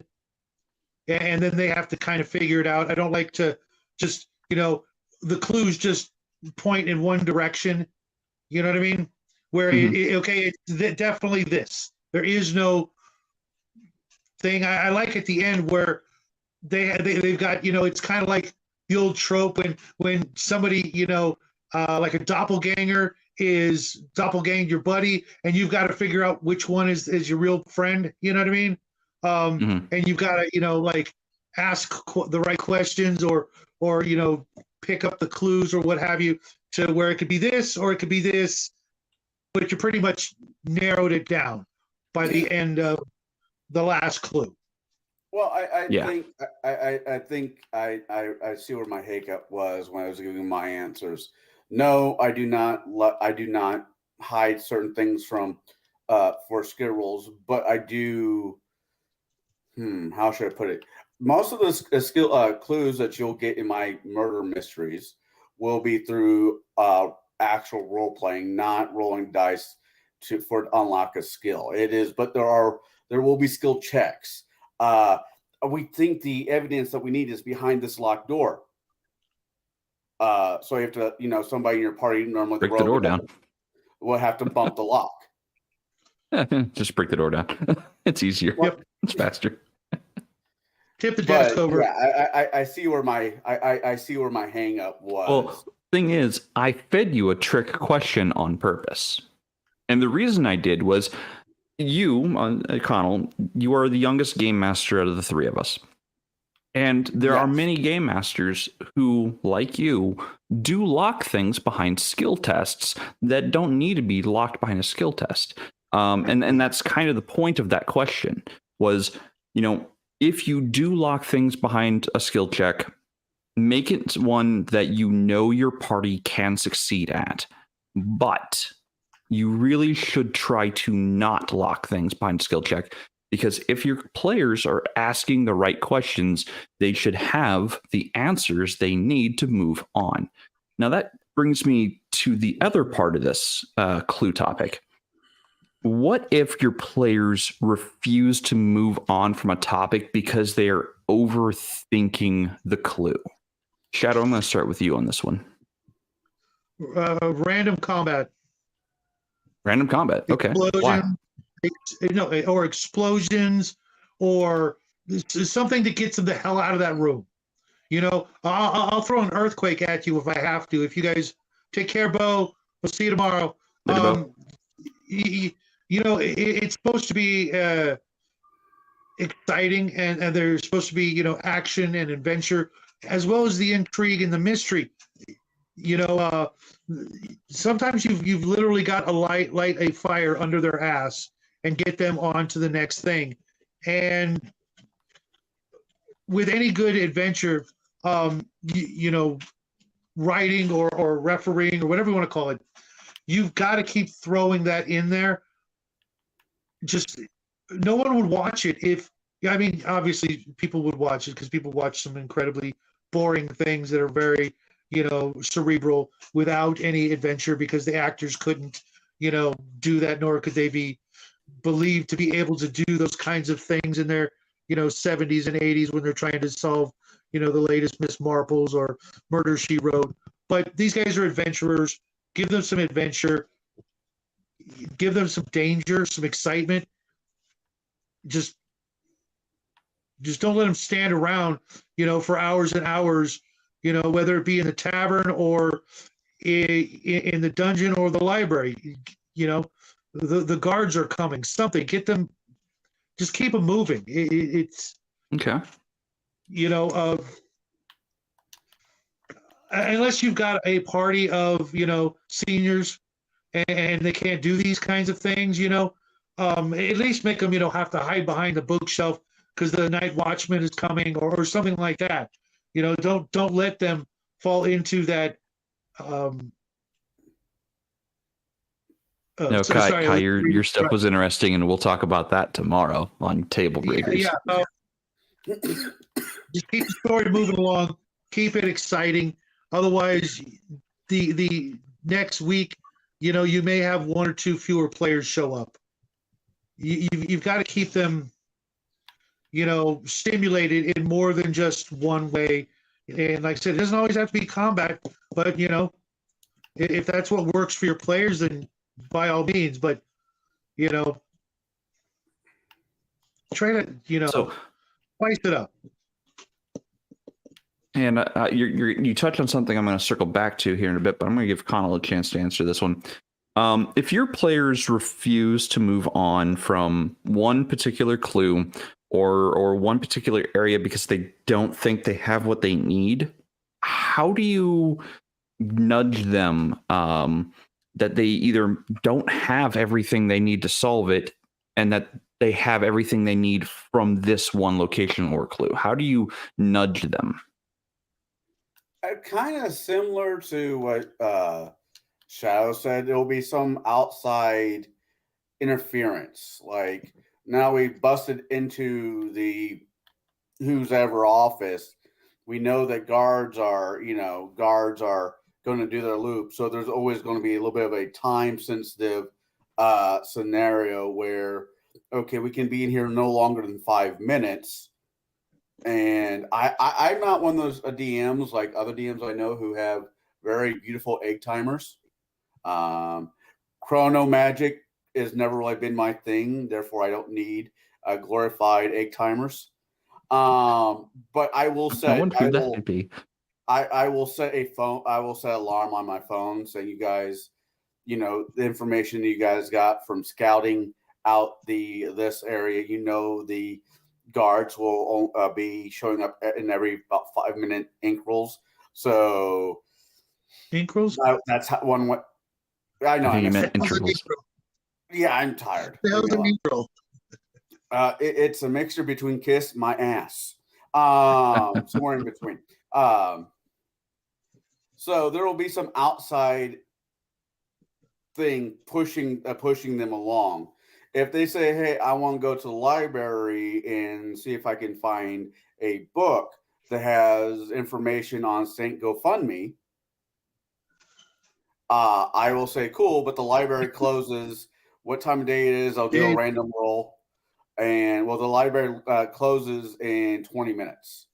and then they have to kind of figure it out. I don't like to just, the clues just point in one direction. You know what I mean? Where it's definitely this. There is no thing. I like at the end where they've got, it's kind of like the old trope when somebody, like a doppelganger is doppelganger your buddy, and you've got to figure out which one is your real friend. You know what I mean? And you've got to, like, ask the right questions or pick up the clues or what have you, to where it could be this or it could be this, but you pretty much narrowed it down by the end of the last clue.
Well, I think I see where my hiccup was when I was giving my answers. No, I do not hide certain things from for skill rolls, but I do. How should I put it? Most of the skill clues that you'll get in my murder mysteries will be through actual role playing, not rolling dice to unlock a skill. It is, but there will be skill checks. We think the evidence that we need is behind this locked door. So you have to, somebody in your party, normally
break the door down.
Will have to bump the lock.
Just break the door down. It's easier.
Yep.
It's faster.
Tip the desk over.
Yeah, I see where my hang up was.
Well, thing is, I fed you a trick question on purpose. And the reason I did was, you, Conall, you are the youngest game master out of the 3 of us. And there are
Yes.
many game masters who, like you, do lock things behind skill tests that don't need to be locked behind a skill test. And that's kind of the point of that question was, if you do lock things behind a skill check, make it one that your party can succeed at. But you really should try to not lock things behind a skill check, because if your players are asking the right questions, they should have the answers they need to move on. Now, that brings me to the other part of this clue topic. What if your players refuse to move on from a topic because they are overthinking the clue? Shadow, I'm going to start with you on this one.
Random combat.
Random combat. Okay. Why?
Or explosions, or something that gets them the hell out of that room. I'll throw an earthquake at you if I have to. If you guys take care, Bo, we'll see you tomorrow.
Later, Bo.
It's supposed to be exciting, and there's supposed to be action and adventure, as well as the intrigue and the mystery. Sometimes you've literally got to light a fire under their ass and get them on to the next thing. And with any good adventure, writing or refereeing or whatever you want to call it, you've got to keep throwing that in there. Just no one would watch it obviously people would watch it because people watch some incredibly boring things that are very cerebral without any adventure, because the actors couldn't do that, nor could they be believed to be able to do those kinds of things in their 70s and 80s when they're trying to solve the latest Miss Marples or Murder, She Wrote. But these guys are adventurers. Give them some adventure, give them some danger, some excitement. Just don't let them stand around for hours and hours, whether it be in the tavern or in the dungeon or the library. The guards are coming. Something, get them, just keep them moving. It's
okay.
Unless you've got a party of seniors and they can't do these kinds of things, at least make them have to hide behind the bookshelf because the night watchman is coming, or something like that. Don't let them fall into that.
No, Kai, your stuff was interesting, and we'll talk about that tomorrow on Table Breakers.
Yeah. Just keep the story moving along. Keep it exciting. Otherwise, the next week, you may have one or two fewer players show up. You've got to keep them, stimulated in more than just one way. And like I said, it doesn't always have to be combat, but if that's what works for your players, then by all means. But try to spice it up.
And you touched on something I'm going to circle back to here in a bit, but I'm going to give Conall a chance to answer this one. If your players refuse to move on from one particular clue or one particular area because they don't think they have what they need, how do you nudge them that they either don't have everything they need to solve it and that they have everything they need from this one location or clue? How do you nudge them?
Kind of similar to what Shadow said. There will be some outside interference. Like, now we busted into the who's ever office. We know that guards are going to do their loop. So there's always going to be a little bit of a time sensitive scenario where, okay, we can be in here no longer than 5 minutes. And I'm not one of those DMs like other DMs I know who have very beautiful egg timers. Chrono magic has never really been my thing. Therefore, I don't need glorified egg timers. But I will say, I will set a phone. I will set an alarm on my phone saying, you guys, the information you guys got from scouting out this area, the guards will be showing up in every about 5-minute increments. So
Increments?
that's how one. I know.
I think you meant
How's an
intervals.
Yeah, I'm tired.
The hell's an increment?
It's a mixture between kiss my ass, somewhere in between. So there will be some outside thing pushing them along. If they say, "Hey, I want to go to the library and see if I can find a book that has information on Saint GoFundMe," I will say, "Cool," but the library closes. What time of day it is? I'll do a random roll, and the library closes in 20 minutes.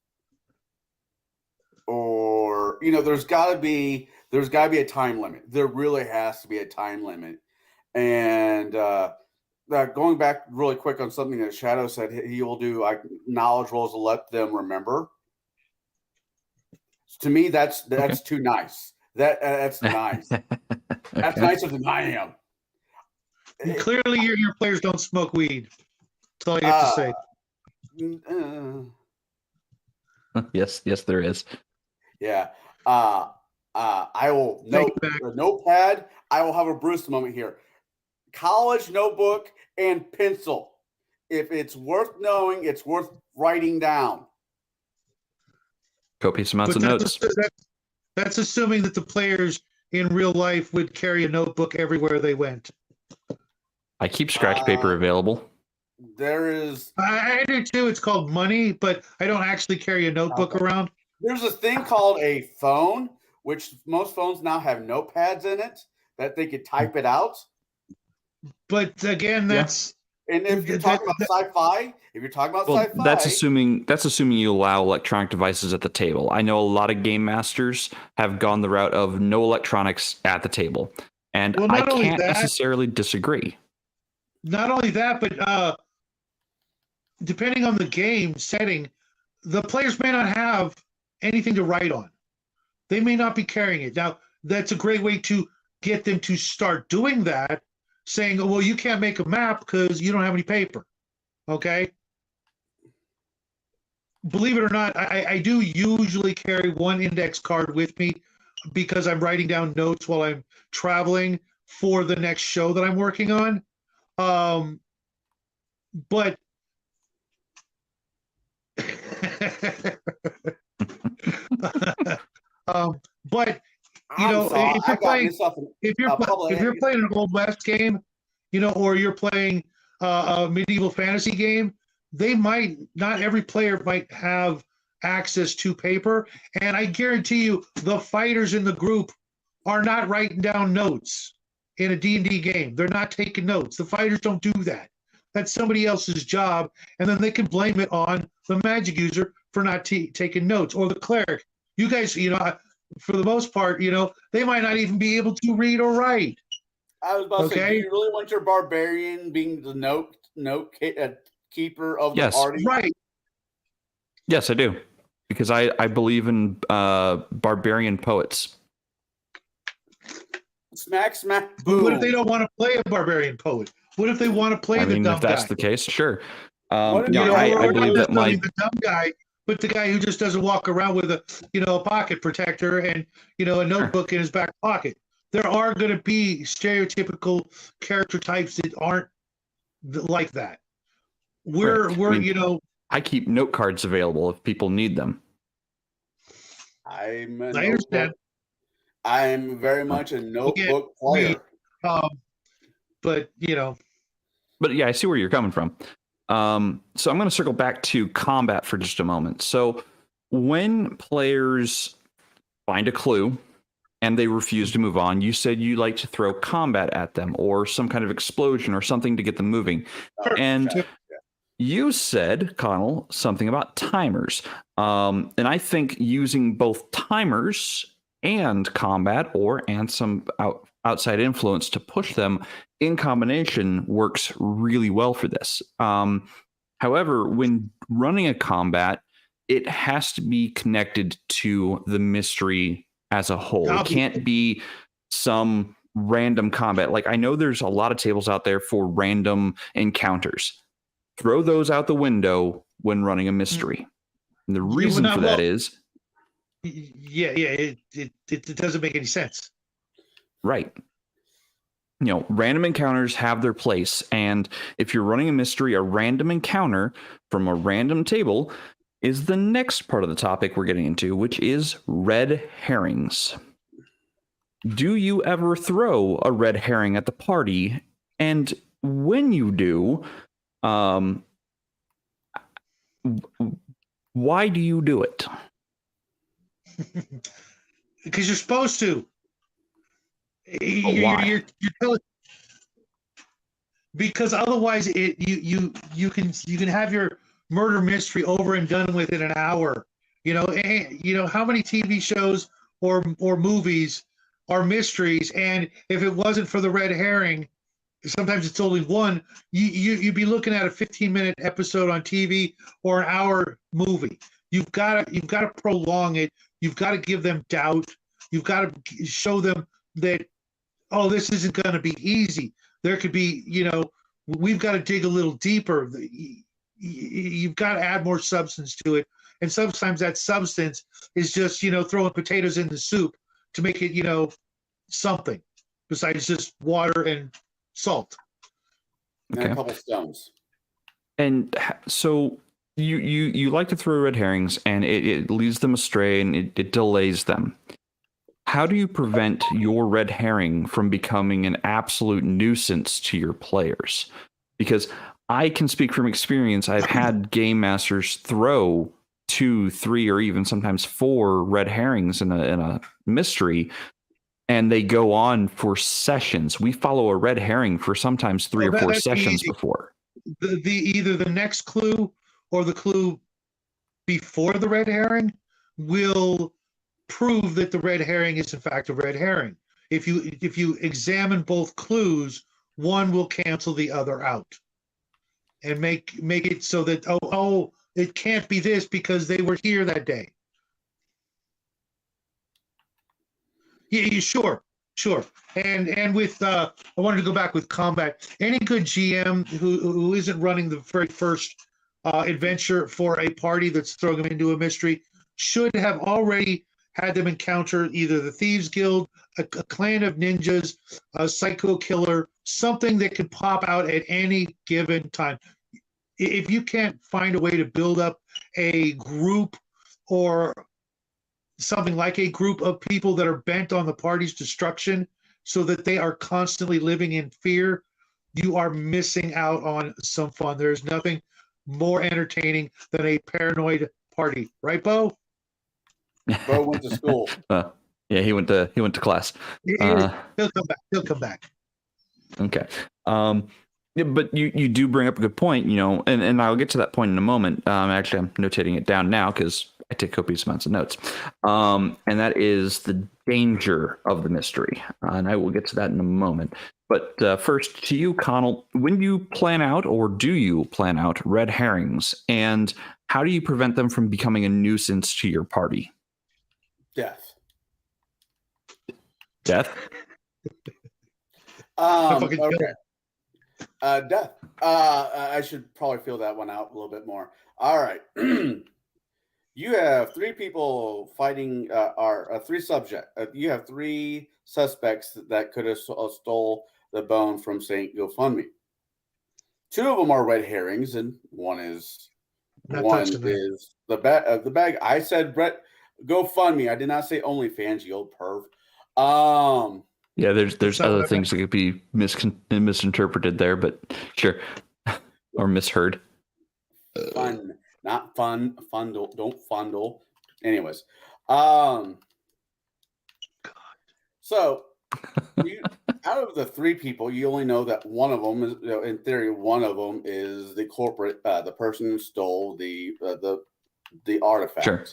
Or there's got to be a time limit. There really has to be a time limit. And going back really quick on something that Shadow said, he will do knowledge rolls to let them remember. To me, that's
Okay.
too nice. That's nice. That's nicer than I am.
Clearly, your players don't smoke weed. That's all you have to say.
Yes, there is.
Yeah. I will note the notepad. I will have a Bruce moment here. College notebook and pencil. If it's worth knowing, it's worth writing down.
Copious amounts of notes.
That's assuming that the players in real life would carry a notebook everywhere they went.
I keep scratch paper available.
There is.
I do too. It's called money, but I don't actually carry a notebook around.
There's a thing called a phone, which most phones now have notepads in it that they could type it out.
But again, that's
and if you're talking about sci-fi,
that's assuming you allow electronic devices at the table. I know a lot of game masters have gone the route of no electronics at the table, and I can't necessarily disagree.
Not only that, but depending on the game setting, the players may not have anything to write on. They may not be carrying it. Now, that's a great way to get them to start doing that, saying, well, you can't make a map because you don't have any paper. Okay? Believe it or not, I do usually carry one index card with me because I'm writing down notes while I'm traveling for the next show that I'm working on. But but if you're playing an Old West game, or you're playing a medieval fantasy game, not every player might have access to paper, and I guarantee you the fighters in the group are not writing down notes in a D&D game. They're not taking notes. The fighters don't do that. That's somebody else's job, and then they can blame it on the magic user for not taking notes, or the cleric. You guys, for the most part, they might not even be able to read or write.
I was about to say, do you really want your barbarian being the note keeper of the party?
Right.
Yes, I do, because I believe in barbarian poets.
Smack, boom.
What if they don't want to play a barbarian poet? What if they want to play the dumb guy?
If that's the case, sure. I
believe that the dumb guy, but the guy who just doesn't walk around with a pocket protector and a notebook in his back pocket. There are going to be stereotypical character types that aren't like that.
I keep note cards available if people need them.
I understand. I'm very much a notebook player.
But
yeah, I see where you're coming from. So I'm going to circle back to combat for just a moment. So when players find a clue and they refuse to move on, you said you like to throw combat at them or some kind of explosion or something to get them moving. And you said, Conall, something about timers. And I think using both timers and combat and some outside influence to push them in combination works really well for this. However, when running a combat, it has to be connected to the mystery as a whole. It can't be some random combat. Like, I know there's a lot of tables out there for random encounters. throw those out the window when running a mystery. And the reason for that is...
It doesn't make any sense.
Right. Random encounters have their place. And if you're running a mystery, a random encounter from a random table is the next part of the topic we're getting into, which is red herrings. Do you ever throw a red herring at the party? And when you do, why do you do it?
Because you're supposed to.
Why?
Because otherwise, you can have your murder mystery over and done with in an hour. How many TV shows or movies are mysteries, and if it wasn't for the red herring, sometimes it's only one. You'd be looking at a 15-minute episode on TV or an hour movie. You've got to prolong it. You've got to give them doubt. You've got to show them that, oh, this isn't going to be easy. There could be, we've got to dig a little deeper. You've got to add more substance to it. And sometimes that substance is just, throwing potatoes in the soup to make it, something besides just water and salt.
And a couple stones.
And so you like to throw red herrings, and it leads them astray, and it delays them. How do you prevent your red herring from becoming an absolute nuisance to your players? Because I can speak from experience. I've had game masters throw 2, 3, or even sometimes 4 red herrings in a mystery, and they go on for sessions. We follow a red herring for sometimes 3 or 4 sessions before.
Either the next clue or the clue before the red herring will prove that the red herring is in fact a red herring. If you examine both clues, one will cancel the other out and make it so that it can't be this because they were here that day. Yeah, sure. And with I wanted to go back with combat. Any good GM who isn't running the very first adventure for a party that's throwing them into a mystery should have already had them encounter either the Thieves Guild, a clan of ninjas, a psycho killer, something that could pop out at any given time. If you can't find a way to build up a group or something like a group of people that are bent on the party's destruction so that they are constantly living in fear, you are missing out on some fun. There's nothing more entertaining than a paranoid party. Right, Bo?
Bo went to school.
Yeah, he went to class.
He'll come back.
Okay. Yeah, but you do bring up a good point, and I'll get to that point in a moment. Actually, I'm notating it down now because I take copious amounts of notes. And that is the danger of the mystery. And I will get to that in a moment. But first, to you, Conall, when you plan out, or do you plan out red herrings, and how do you prevent them from becoming a nuisance to your party?
Death. Okay. Death. I should probably feel that one out a little bit more. All right. You have 3 people fighting, you have 3 suspects that could have stole the bone from St. GoFundMe. 2 of them are red herrings, and one is the bag. I said Brett GoFundMe. I did not say OnlyFans, you old perv.
Yeah, there's other things that could be misinterpreted there, but sure, or misheard.
Fun, not fun. Fundle, don't fundle. Anyways, so out of the 3 people, you only know that one of them is, in theory, one of them is the corporate, the person who stole the artifact.
Sure.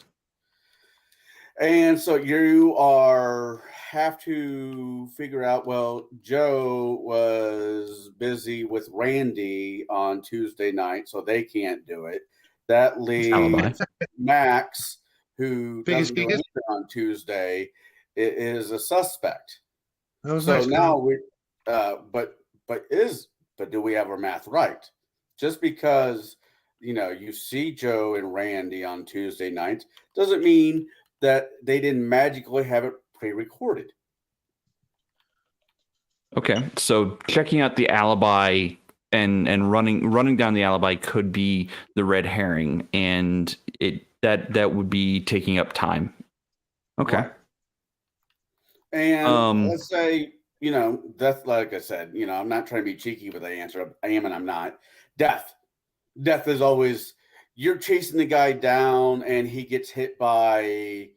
And so you have to figure out, well, Joe was busy with Randy on Tuesday night, so they can't do it. That leaves Max, who doesn't do anything on Tuesday, is a suspect. So
nice
now but do we have our math right? Just because, you see Joe and Randy on Tuesday nights doesn't mean that they didn't magically have it pre-recorded.
Okay, so checking out the alibi and running down the alibi could be the red herring, and that would be taking up time. Okay.
Right. And let's say, death, like I said, I'm not trying to be cheeky with the answer. I am and I'm not. Death. Death is always, you're chasing the guy down and he gets hit by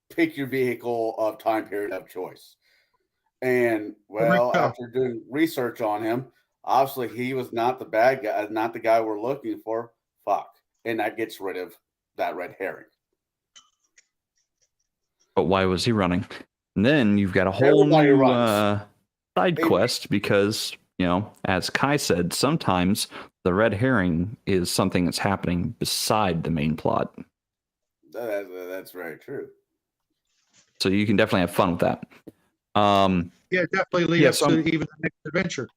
pick your vehicle of time period of choice. And well, after doing research on him, obviously he was not the bad guy, not the guy we're looking for. Fuck. And that gets rid of that red herring.
But why was he running? And then you've got a whole new side quest because, as Kai said, sometimes the red herring is something that's happening beside the main plot.
That's very true.
So you can definitely have fun with that.
Yeah, definitely lead up to even the next adventure.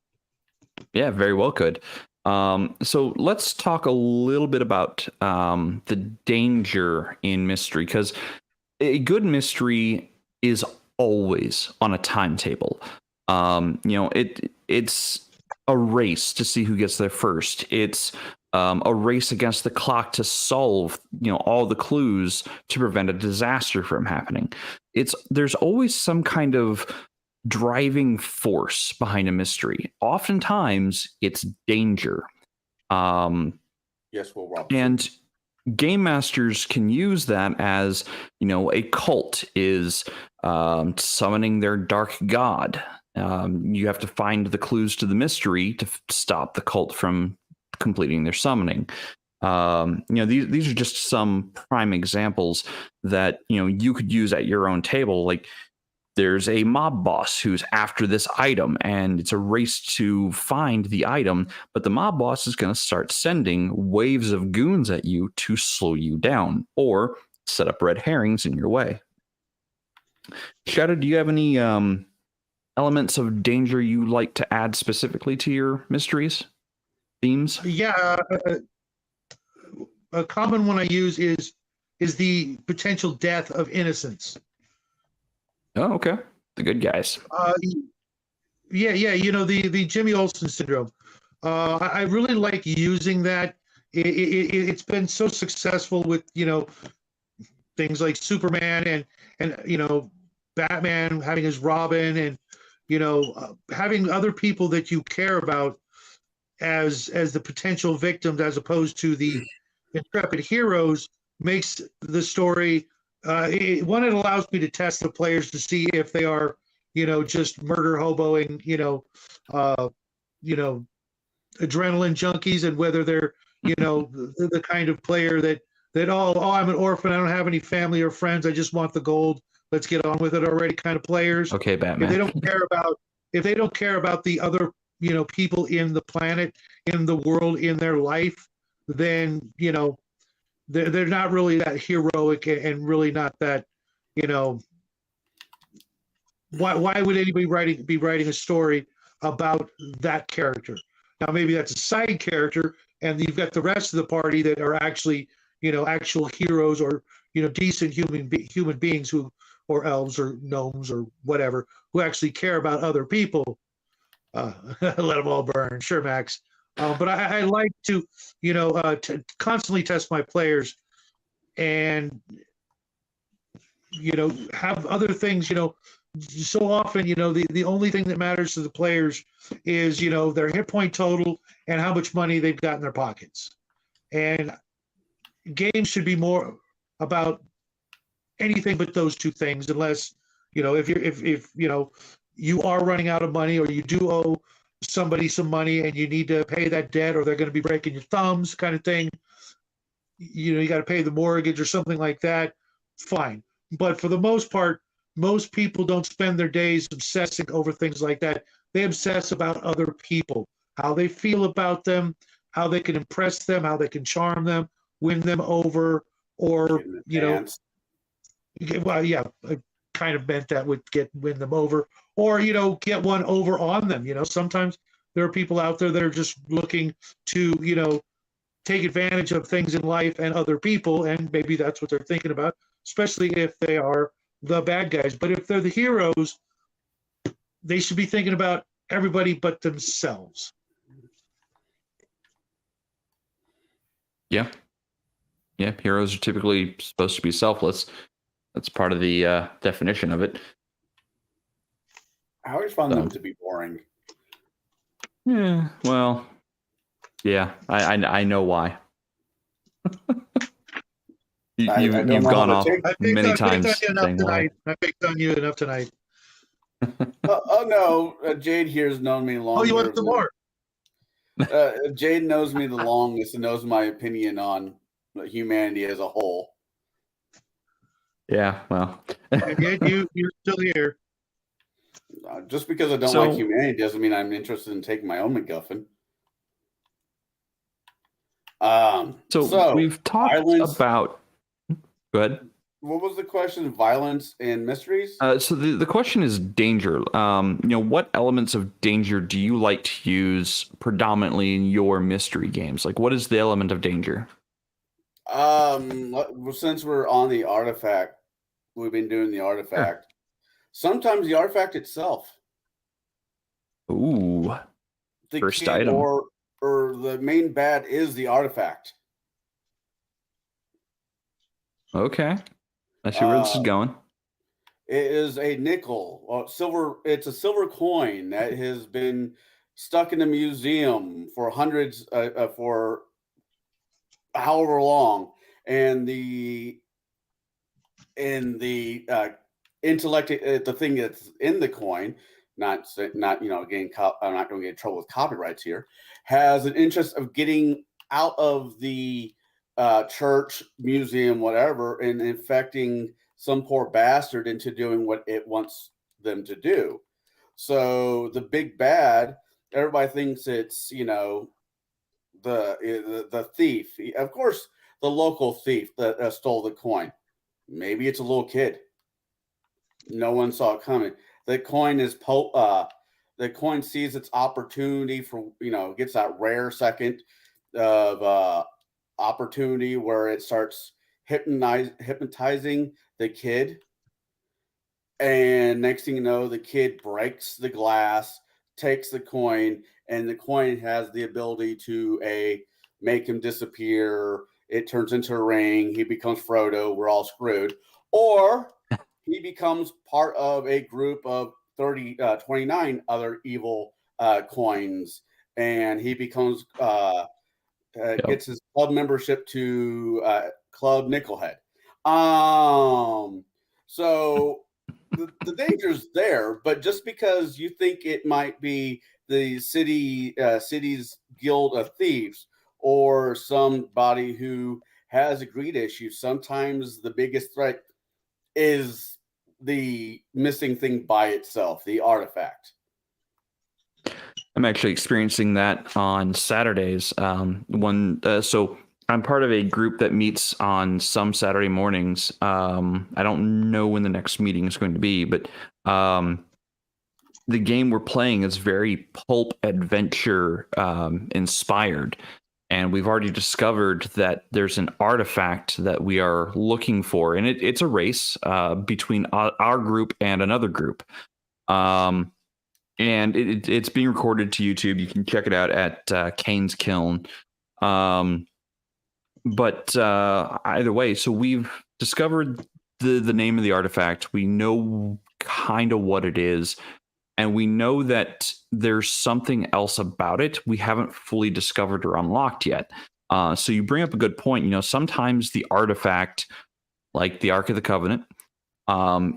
Yeah, very well could. So let's talk a little bit about the danger in mystery, because a good mystery is always on a timetable. It's a race to see who gets there first. It's a race against the clock to solve, all the clues to prevent a disaster from happening. There's always some kind of driving force behind a mystery. Oftentimes, it's danger.
Yes, well, Rob.
And game masters can use that as, a cult is summoning their dark god. You have to find the clues to the mystery to stop the cult from completing their summoning. These are just some prime examples that, you could use at your own table. Like, there's a mob boss who's after this item, and it's a race to find the item, but the mob boss is going to start sending waves of goons at you to slow you down or set up red herrings in your way. Shadow, do you have any elements of danger you like to add specifically to your mysteries, themes?
Yeah, a common one I use is the potential death of innocence.
Oh, okay. The good guys.
Yeah. The Jimmy Olsen syndrome. I really like using that. It's been so successful with things like Superman and Batman having his Robin, and having other people that you care about as the potential victims as opposed to the intrepid heroes makes the story. It allows me to test the players to see if they are, just murder hoboing, adrenaline junkies, and whether they're, the kind of player that I'm an orphan, I don't have any family or friends, I just want the gold, let's get on with it already kind of players.
Okay, Batman.
If they don't care about the other, people in the planet, in the world, in their life, then, they're not really that heroic, and really not that, why would anybody be writing a story about that character? Now, maybe that's a side character, and you've got the rest of the party that are actually, actual heroes, or, decent human beings or elves or gnomes or whatever, who actually care about other people. Let them all burn. Sure, Max. But I like to, to constantly test my players, and, have other things, so often, the only thing that matters to the players is, their hit point total and how much money they've got in their pockets. And games should be more about anything but those two things, unless, if you are running out of money, or you do owe somebody some money and you need to pay that debt, or they're going to be breaking your thumbs kind of thing, you got to pay the mortgage or something like that, fine. But for the most part, most people don't spend their days obsessing over things like that. They obsess about other people, how they feel about them, how they can impress them, how they can charm them, win them over, or well, yeah, I kind of meant that would win them over, or get one over on them. Sometimes There are people out there that are just looking to, take advantage of things in life and other people, and maybe that's what they're thinking about, especially if they are the bad guys. But if they're the heroes, they should be thinking about everybody but themselves.
Yeah. Yeah. Heroes are typically supposed to be selfless. That's part of the definition of it.
I always found them to be boring.
Yeah. Well, yeah. I know why. You've gone off many times saying why.
I picked on you enough tonight.
Oh no, Jade here's known me longer.
Oh, you want some more?
Jade knows me the longest and knows my opinion on humanity as a whole.
Yeah, well.
And yet you're still here.
Just because I don't like humanity doesn't mean I'm interested in taking my own MacGuffin. So
we've talked about. Go ahead.
What was the question? Violence and mysteries?
So the question is danger. What elements of danger do you like to use predominantly in your mystery games? Like, what is the element of danger?
Since we're on the artifact, we've been doing the artifact. Yeah. Sometimes the artifact itself.
Ooh.
The
first item.
Or the main bad is the artifact.
Okay. I see where this is going.
It is a nickel, silver. It's a silver coin that has been stuck in a museum for hundreds, for however long, and the intellect, the thing that's in the coin, not getting. I'm not going to get in trouble with copyrights here. Has an interest of getting out of the church, museum, whatever, and infecting some poor bastard into doing what it wants them to do. So the big bad, everybody thinks it's the thief. Of course, the local thief that stole the coin. Maybe it's a little kid. No one saw it coming. The coin is the coin sees its opportunity for gets that rare second of opportunity where it starts hypnotizing the kid, and next thing you know, the kid breaks the glass, takes the coin, and the coin has the ability to make him disappear. It turns into a ring. He becomes Frodo. We're all screwed. Or he becomes part of a group of 29 other evil coins, and he becomes gets his club membership to Club Nickelhead. So the danger's there, but just because you think it might be the city's guild of thieves or somebody who has a greed issue, sometimes the biggest threat is the missing thing by itself, the artifact.
I'm actually experiencing that on Saturdays. So I'm part of a group that meets on some Saturday mornings. I don't know when the next meeting is going to be, but the game we're playing is very pulp adventure inspired. And we've already discovered that there's an artifact that we are looking for. And it's a race between our group and another group. And it's being recorded to YouTube. You can check it out at Kane's Kiln. But either way, so we've discovered the name of the artifact. We know kind of what it is. And we know that there's something else about it we haven't fully discovered or unlocked yet. So you bring up a good point. Sometimes the artifact, like the Ark of the Covenant,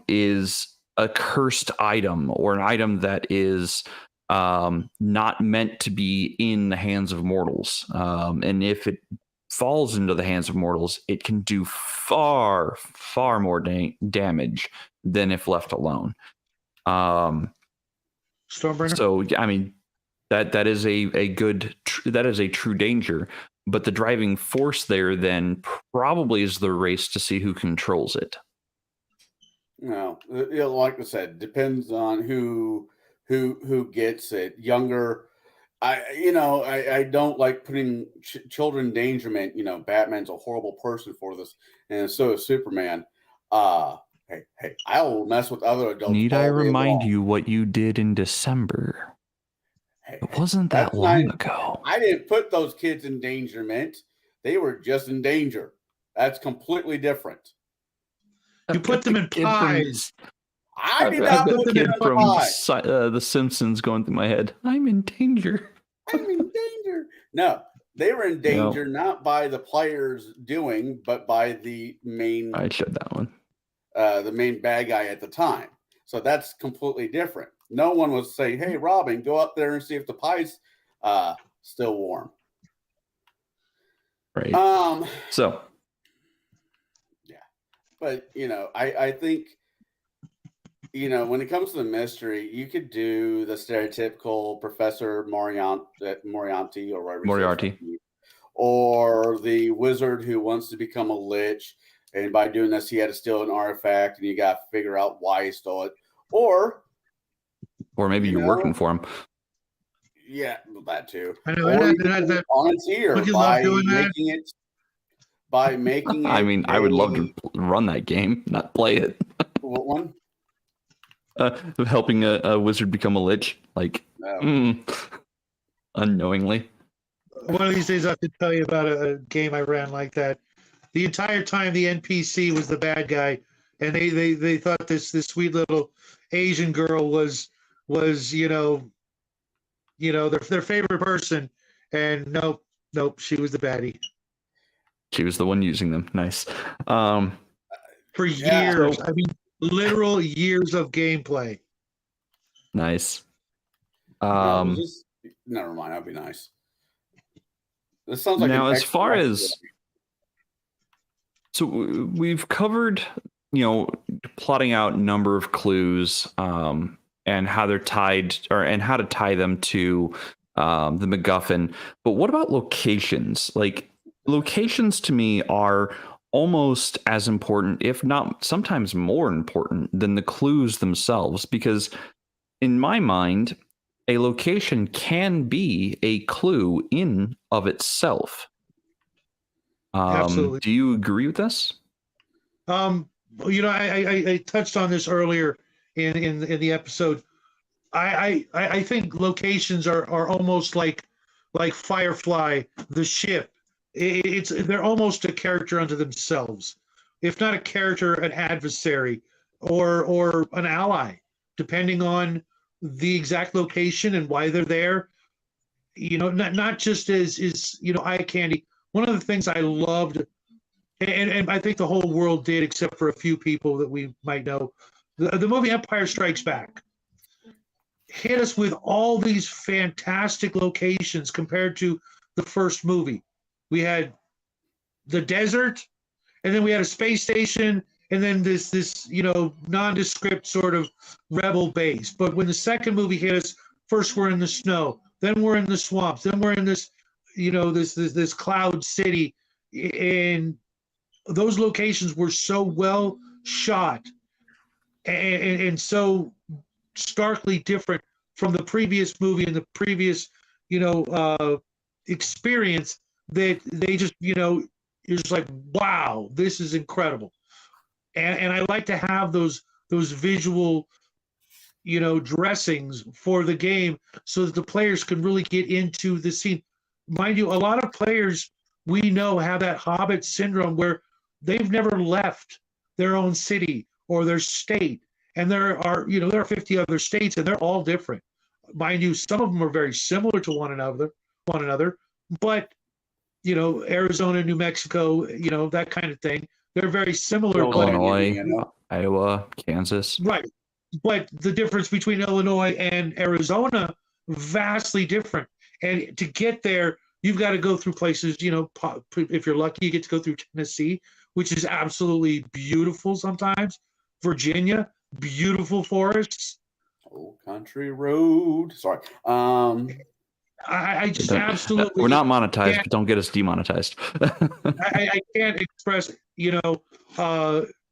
is a cursed item or an item that is not meant to be in the hands of mortals. And if it falls into the hands of mortals, it can do far, far more damage than if left alone.
Stormbringer.
So, I mean, that is a true danger. But the driving force there then probably is the race to see who controls it.
Like I said, depends on who gets it. Younger I don't like putting children in endangerment. Batman's a horrible person for this, and so is Superman. Hey, I will mess with other adults.
Need I
all day
remind
long.
you what you did in December?
Hey,
It wasn't that
that's
long
not.
ago.
I didn't put those kids in endangerment. They were just in danger. That's completely different.
You put them in
Kid from
pies.
I did
I've
not
got
put
the
them
kid
in a
from
pie.
The Simpsons going through my head. I'm in danger.
I'm in danger. No, they were in danger not by the players doing, but by the main
I showed that one.
the main bad guy at the time. So that's completely different. No one was saying, "Hey, Robin, go up there and see if the pie's still warm."
Right. So
yeah, but I think when it comes to the mystery, you could do the stereotypical Professor Moriarty or whatever.
Moriarty.
Or the wizard who wants to become a lich, and by doing this, he had to steal an artifact, and you got to figure out why he stole it. Or
maybe you're working for him.
Yeah, that too.
I know,
Or
and
you can volunteer
would you love
by
doing that?
making it. By making it.
I mean, I would love to run that game, not play it.
What one?
Helping a wizard become a lich, like unknowingly.
One of these days, I have to tell you about a game I ran like that. The entire time, the NPC was the bad guy, and they thought this sweet little Asian girl was their favorite person, and nope, she was the baddie.
She was the one using them. Nice.
For years, I mean, literal years of gameplay.
Nice.
Never mind. That'd be nice. This sounds like
now, as far as so we've covered, plotting out number of clues, and how they're tied, and how to tie them to the MacGuffin. But what about locations? Like, locations to me are almost as important, if not sometimes more important, than the clues themselves, because in my mind, a location can be a clue in of itself.
Absolutely.
Do you agree with this?
I touched on this earlier in the episode. I think locations are almost like Firefly, the ship. They're almost a character unto themselves, if not a character, an adversary or an ally, depending on the exact location and why they're there. Not just as eye candy. One of the things I loved, and I think the whole world did, except for a few people that we might know, the movie Empire Strikes Back hit us with all these fantastic locations compared to the first movie. We had the desert, and then we had a space station, and then this nondescript sort of rebel base. But when the second movie hit us, first we're in the snow, then we're in the swamps, then we're in this this cloud city, and those locations were so well shot and so starkly different from the previous movie and the previous experience that they just you're just like, wow, this is incredible. And I like to have those visual dressings for the game so that the players can really get into the scene. Mind you, a lot of players we know have that Hobbit syndrome where they've never left their own city or their state. And there are 50 other states, and they're all different. Mind you, some of them are very similar to one another, but Arizona, New Mexico, that kind of thing, they're very similar.
Illinois, Iowa, Kansas.
Right. But the difference between Illinois and Arizona, vastly different. And to get there, you've got to go through places, if you're lucky, you get to go through Tennessee, which is absolutely beautiful sometimes. Virginia, beautiful forests.
Old country road. Sorry.
I just absolutely.
We're not monetized, but don't get us demonetized.
I can't express, in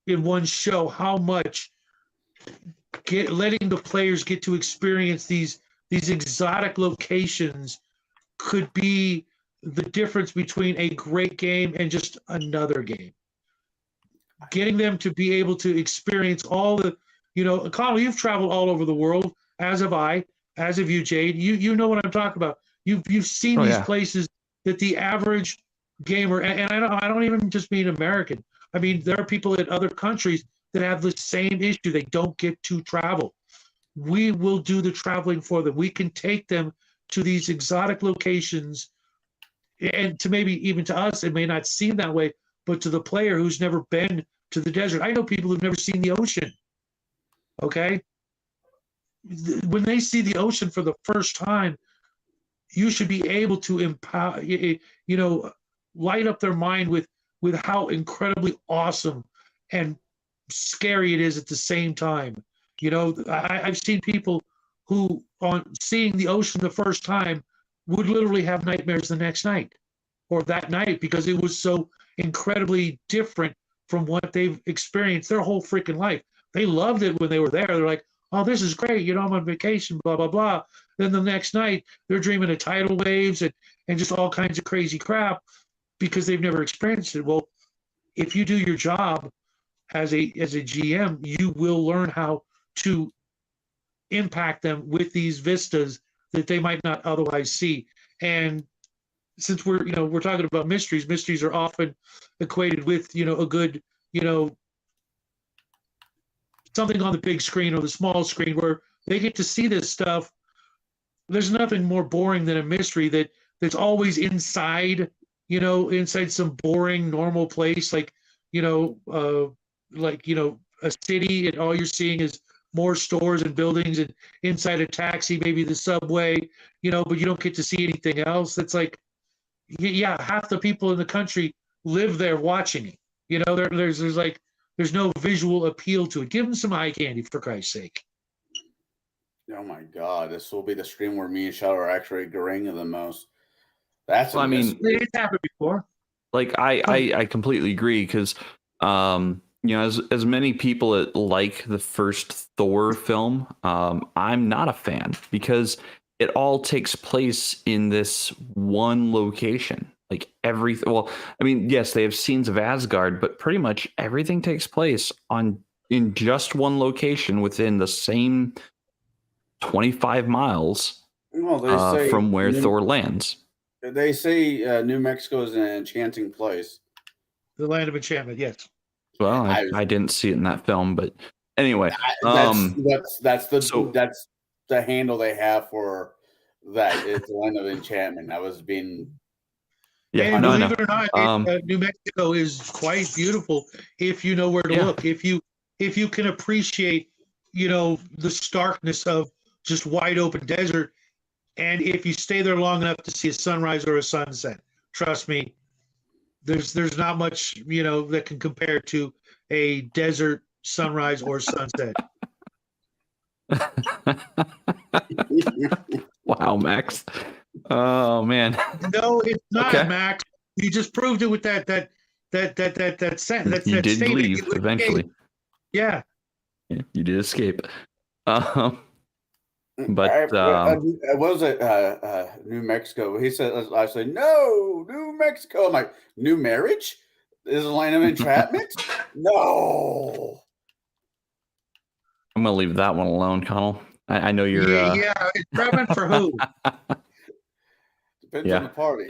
one show how much letting the players get to experience these these exotic locations could be the difference between a great game and just another game. Getting them to be able to experience all the, Conall, you've traveled all over the world, as have I, as have you, Jaide. You know what I'm talking about. You've seen these places that the average gamer, and I don't even just mean American. I mean, there are people in other countries that have the same issue. They don't get to travel. We will do the traveling for them. We can take them to these exotic locations, and to maybe even to us, it may not seem that way, but to the player who's never been to the desert. I know people who've never seen the ocean. Okay. When they see the ocean for the first time, you should be able to empower, light up their mind with how incredibly awesome and scary it is at the same time. I've seen people who, on seeing the ocean the first time, would literally have nightmares the next night or that night because it was so incredibly different from what they've experienced their whole freaking life. They loved it when they were there. They're like, oh, this is great. I'm on vacation, blah, blah, blah. Then the next night, they're dreaming of tidal waves and just all kinds of crazy crap because they've never experienced it. Well, if you do your job as a GM, you will learn how to impact them with these vistas that they might not otherwise see. And since we're talking about mysteries are often equated with, a good, something on the big screen or the small screen where they get to see this stuff. There's nothing more boring than a mystery that's always inside, inside some boring normal place, like, a city, and all you're seeing is more stores and buildings, and inside a taxi, maybe the subway, but you don't get to see anything else. That's like, yeah, half the people in the country live there watching it. There's no visual appeal to it. Give them some eye candy, for Christ's sake.
Oh my God, this will be the stream where me and Shadow are actually agreeing the most. That's
well, it's happened before.
Like I completely agree because as many people that like the first Thor film, I'm not a fan because it all takes place in this one location. Like yes, they have scenes of Asgard, but pretty much everything takes place in just one location within the same 25 miles from where Thor lands.
They say New Mexico is an enchanting place.
The land of enchantment, yes.
Well, I didn't see it in that film, but anyway,
that's the handle they have for that. It's the land of enchantment. I was being.
Yeah, and believe it or not, New Mexico is quite beautiful if you know where to look. If you can appreciate, the starkness of just wide open desert, and if you stay there long enough to see a sunrise or a sunset, trust me, there's not much that can compare to a desert sunrise or sunset.
Wow, Max. Oh man.
No, it's not, okay. Max. You just proved it with that sentence.
You did leave eventually.
Yeah.
You did escape. But
what was it? New Mexico. He said, I said, no, New Mexico. I'm like, new marriage is a land of entrapment. No.
I'm gonna leave that one alone, Conall. I know you're.
Yeah, entrapment for who?
Depends on the party.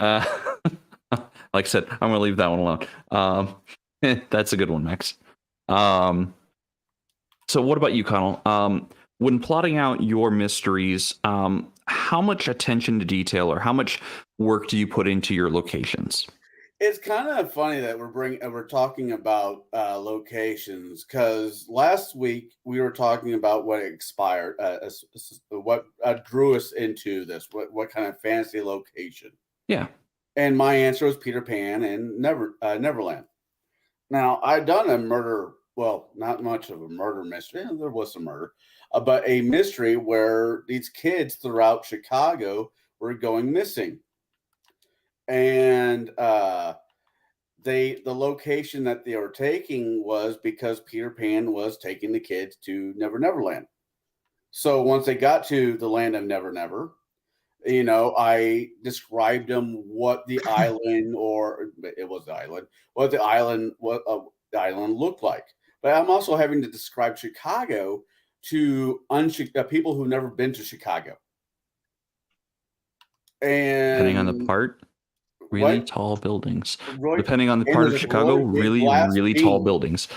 Like I said, I'm gonna leave that one alone. That's a good one, Max. So what about you, Conall? When plotting out your mysteries, how much attention to detail or how much work do you put into your locations?
It's kind of funny that we're talking about locations because last week we were talking about what expired, what drew us into this, what kind of fantasy location.
Yeah.
And my answer was Peter Pan and Neverland. Now, I'd done a murder, well, not much of a murder mystery. There was some murder, but a mystery where these kids throughout Chicago were going missing. And the location that they were taking was because Peter Pan was taking the kids to Neverland. So once they got to the land of Never Never, I described them what the island, or it was the island, what the island looked like. But I'm also having to describe Chicago to people who've never been to Chicago.
Depending on the
And
part, really
what?
tall buildings.
Right,
Depending on the
and
part
there's
of
a
Chicago,
really big
really,
glass
really tall
beam.
buildings.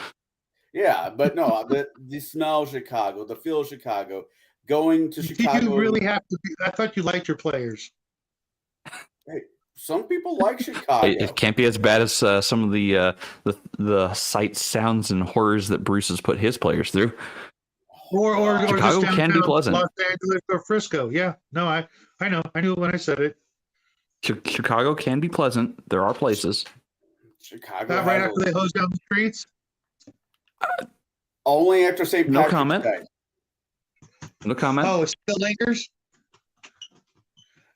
Yeah, but no, the smell of Chicago, the feel of Chicago, going to
Did
Chicago.
you really have to be? I thought you liked your players.
Hey, some people like Chicago.
It can't be as bad as some of the sights, sounds, and horrors that Bruce has put his players through.
Or
Chicago
just
can be
downtown
pleasant.
Los Angeles or Frisco. Yeah, no, I know. I knew it when I said it.
Chicago can be pleasant. There are places.
Chicago
Not right after they hose down the streets.
Only after St.
No
Patrick's
comment.
Day.
No comment.
Oh, it still lingers.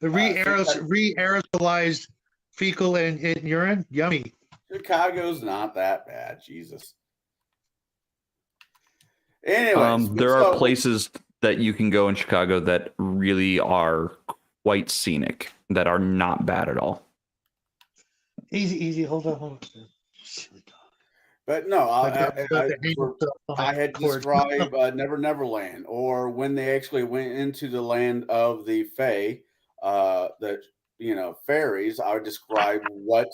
The re-aerosolized fecal and urine. Yummy.
Chicago's not that bad. Jesus. Anyways,
there are places that you can go in Chicago that really are quite scenic, that are not bad at all.
Easy. Hold on.
But no, I had
cord.
described Never Never Land, or when they actually went into the land of the Fae, fairies. I would describe what.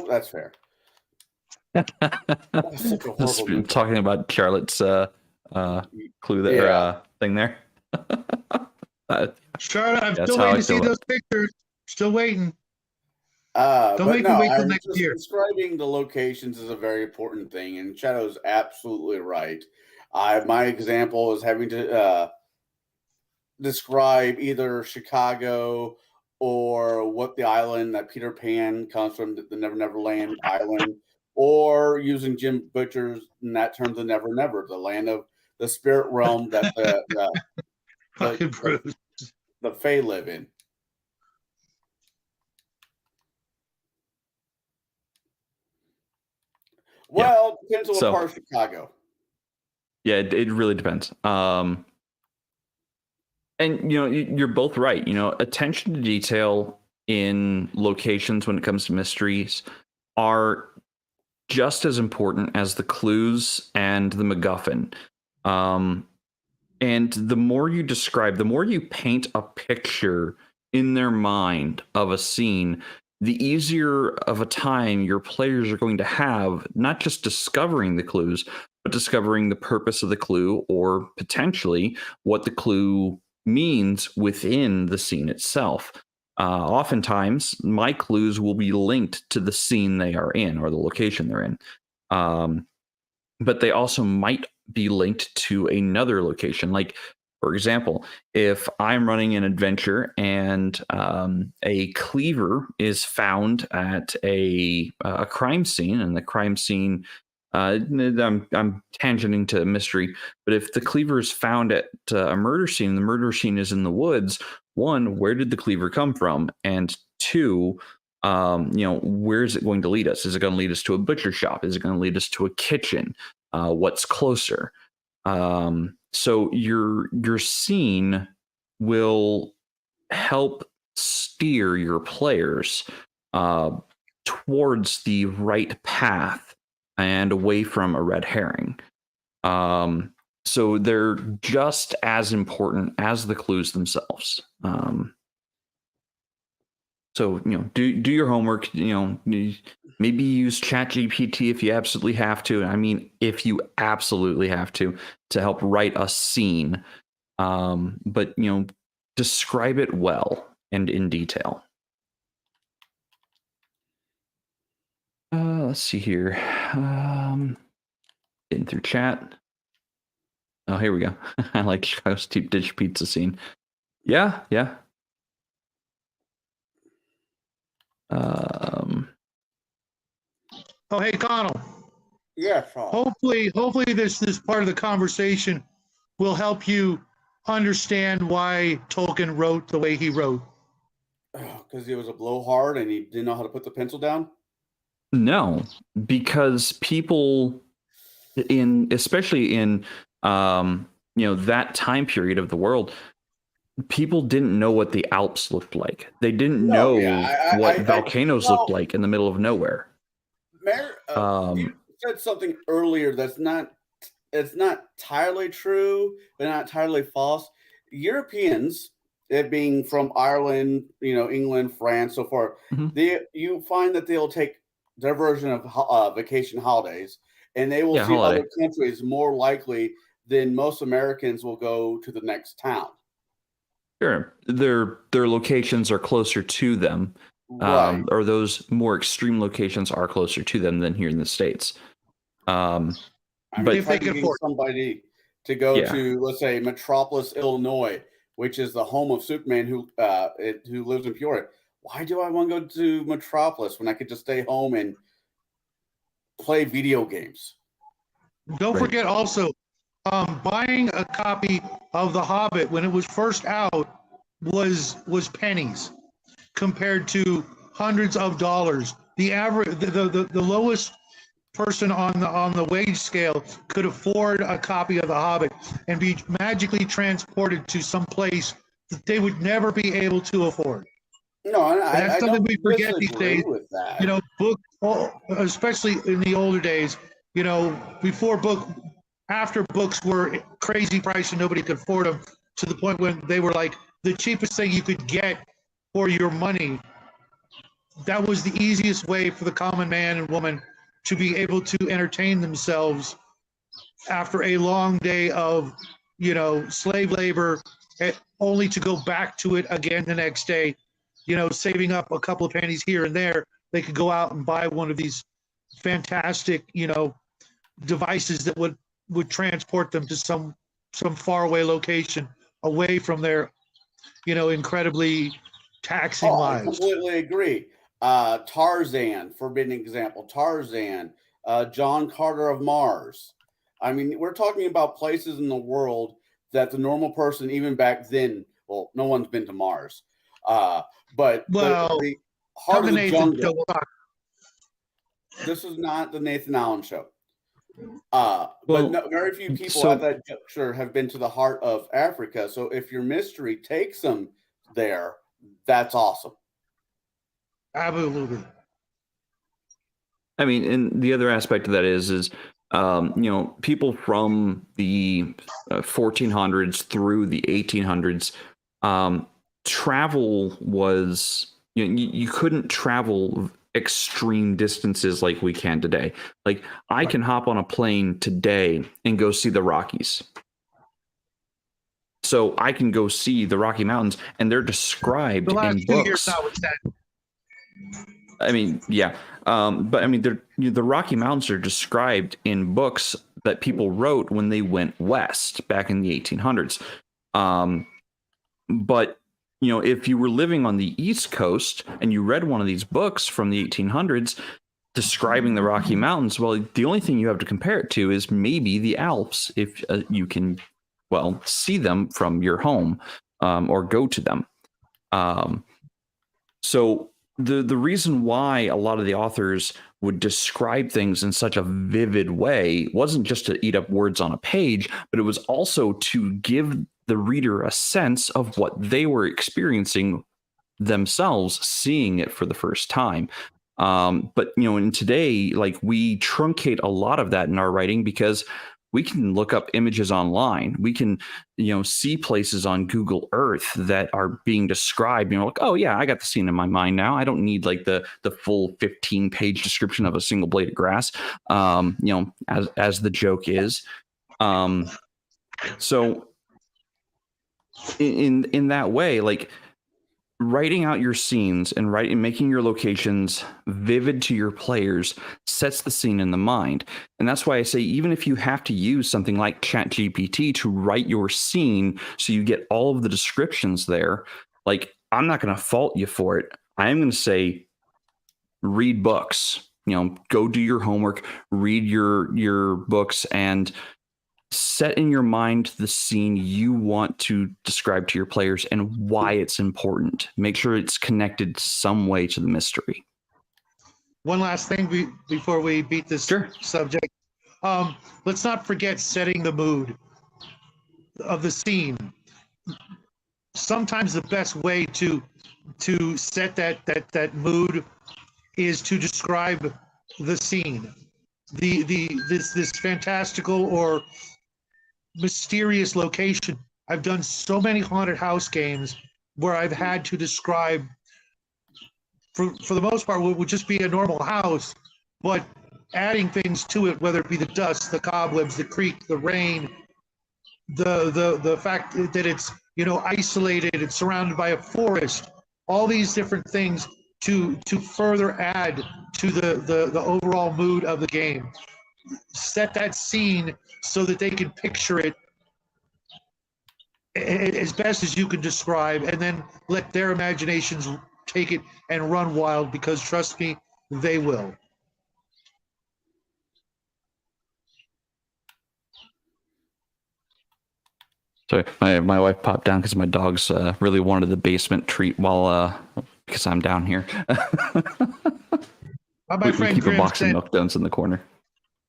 That's fair.
Talking about Charlotte's clue there, thing there.
Charlotte, I'm still waiting to see those pictures. Still waiting. Don't make me wait till next year.
Describing the locations is a very important thing, and Shadow's absolutely right. My example is having to describe either Chicago or what the island that Peter Pan comes from, the Never Never Land island, or using Jim Butcher's in that terms of Never Never, the land of the spirit realm that the Fae live in. Well, it depends on what part of Chicago.
Yeah, it really depends. And you're both right. Attention to detail in locations when it comes to mysteries are just as important as the clues and the MacGuffin. And the more you describe, the more you paint a picture in their mind of a scene, the easier of a time your players are going to have, not just discovering the clues, but discovering the purpose of the clue, or potentially what the clue means within the scene itself. Oftentimes, my clues will be linked to the scene they are in or the location they're in. But they also might be linked to another location. Like, for example, if I'm running an adventure and a cleaver is found at a crime scene, and the crime scene, I'm tangenting to mystery, but if the cleaver is found at a murder scene, the murder scene is in the woods, one, where did the cleaver come from? And two, where is it going to lead us? Is it going to lead us to a butcher shop? Is it going to lead us to a kitchen? What's closer? So your scene will help steer your players towards the right path and away from a red herring. So they're just as important as the clues themselves. So, do your homework, maybe use ChatGPT if you absolutely have to. I mean, if you absolutely have to help write a scene. But, describe it well and in detail. Let's see here. Getting through chat. Oh, here we go. I like Chicago's deep dish pizza scene. Yeah.
Oh, hey, Conall.
Yeah.
Hopefully this part of the conversation will help you understand why Tolkien wrote the way he wrote.
Because he was a blowhard and he didn't know how to put the pencil down?
No, because people especially in that time period of the world, people didn't know what the Alps looked like. They didn't
No, yeah,
know what volcanoes looked
well,
like in the middle of nowhere.
You
Um,
said something earlier that's not it's not entirely true, but not entirely false. Europeans, it being from Ireland, England, France, so far,
mhm.
you find that they'll take their version of vacation holidays, and they will
Yeah,
see other
holiday.
countries more likely than most Americans will go to the next town.
Sure, their locations are closer to them,
Right.
or those more extreme locations are closer to them than here in the States. Um,
I mean,
but
If
try
they
to
can
get
afford
somebody to go
yeah,
to, let's say, Metropolis, Illinois, which is the home of Superman, who lives in Peoria. Why do I want to go to Metropolis when I could just stay home and play video games?
it. Don't
right.
forget also, buying a copy of The Hobbit when it was first out was pennies compared to hundreds of dollars. The average, the lowest person on the wage scale could afford a copy of The Hobbit and be magically transported to some place that they would never be able to afford.
No,
And that's
I
something
don't
we forget these
disagree
days.
with that.
Book, especially in the older days, before after books were crazy price and nobody could afford them, to the point when they were like the cheapest thing you could get for your money. That was the easiest way for the common man and woman to be able to entertain themselves after a long day of, slave labor, only to go back to it again the next day, saving up a couple of pennies here and there. They could go out and buy one of these fantastic, devices that would transport them to some faraway location away from their, incredibly taxing
Oh, I
lives.
completely agree. Tarzan, for being an example, Tarzan, John Carter of Mars. I mean, we're talking about places in the world that the normal person, even back then, well, no one's been to Mars, uh, but
Well,
the
come
heart
to
of the
Nathan show.
jungle. This is not the Nathan Allen show. But
Well,
no, very few people at
so
that juncture have been to the heart of Africa. So if your mystery takes them there, that's awesome.
Absolutely.
I mean, and the other aspect of that is people from the 1400s through the 1800s, travel was you couldn't travel extreme distances like we can today. Like I can hop on a plane today and go see the Rockies. So I can go see the Rocky Mountains, and they're described
The last
in
2 years
books.
now, it's that.
I mean, yeah, but I mean, the Rocky Mountains are described in books that people wrote when they went west back in the 1800s. But if you were living on the East Coast and you read one of these books from the 1800s describing the Rocky Mountains, well, the only thing you have to compare it to is maybe the Alps, if you can, well, see them from your home or go to them. So the reason why a lot of the authors would describe things in such a vivid way wasn't just to eat up words on a page, but it was also to give the reader a sense of what they were experiencing themselves, seeing it for the first time. But in today, like we truncate a lot of that in our writing because we can look up images online. We can, see places on Google Earth that are being described. Like, oh yeah, I got the scene in my mind now. I don't need like the full 15-page description of a single blade of grass. As the joke is. So in that way, like writing out your scenes and making your locations vivid to your players sets the scene in the mind. And that's why I say, even if you have to use something like ChatGPT to write your scene so you get all of the descriptions there, like I'm not going to fault you for it. I'm going to say, read books, go do your homework, read your books, and set in your mind the scene you want to describe to your players and why it's important. Make sure it's connected some way to the mystery.
one last thing before we beat this
Sure.
subject. Let's not forget setting the mood of the scene. Sometimes the best way to set that mood is to describe the scene, this fantastical or mysterious location. I've done so many haunted house games where I've had to describe, for the most part, what would just be a normal house, but adding things to it, whether it be the dust, the cobwebs, the creak, the rain, the fact that it's isolated, it's surrounded by a forest, all these different things to further add to the overall mood of the game. Set that scene so that they can picture it as best as you can describe, and then let their imaginations take it and run wild, because trust me, they will.
Sorry, my wife popped down because my dogs really wanted the basement treat while because I'm down here.
My
we
friend
keep
Grim
a box
sent,
of milk donuts in the corner.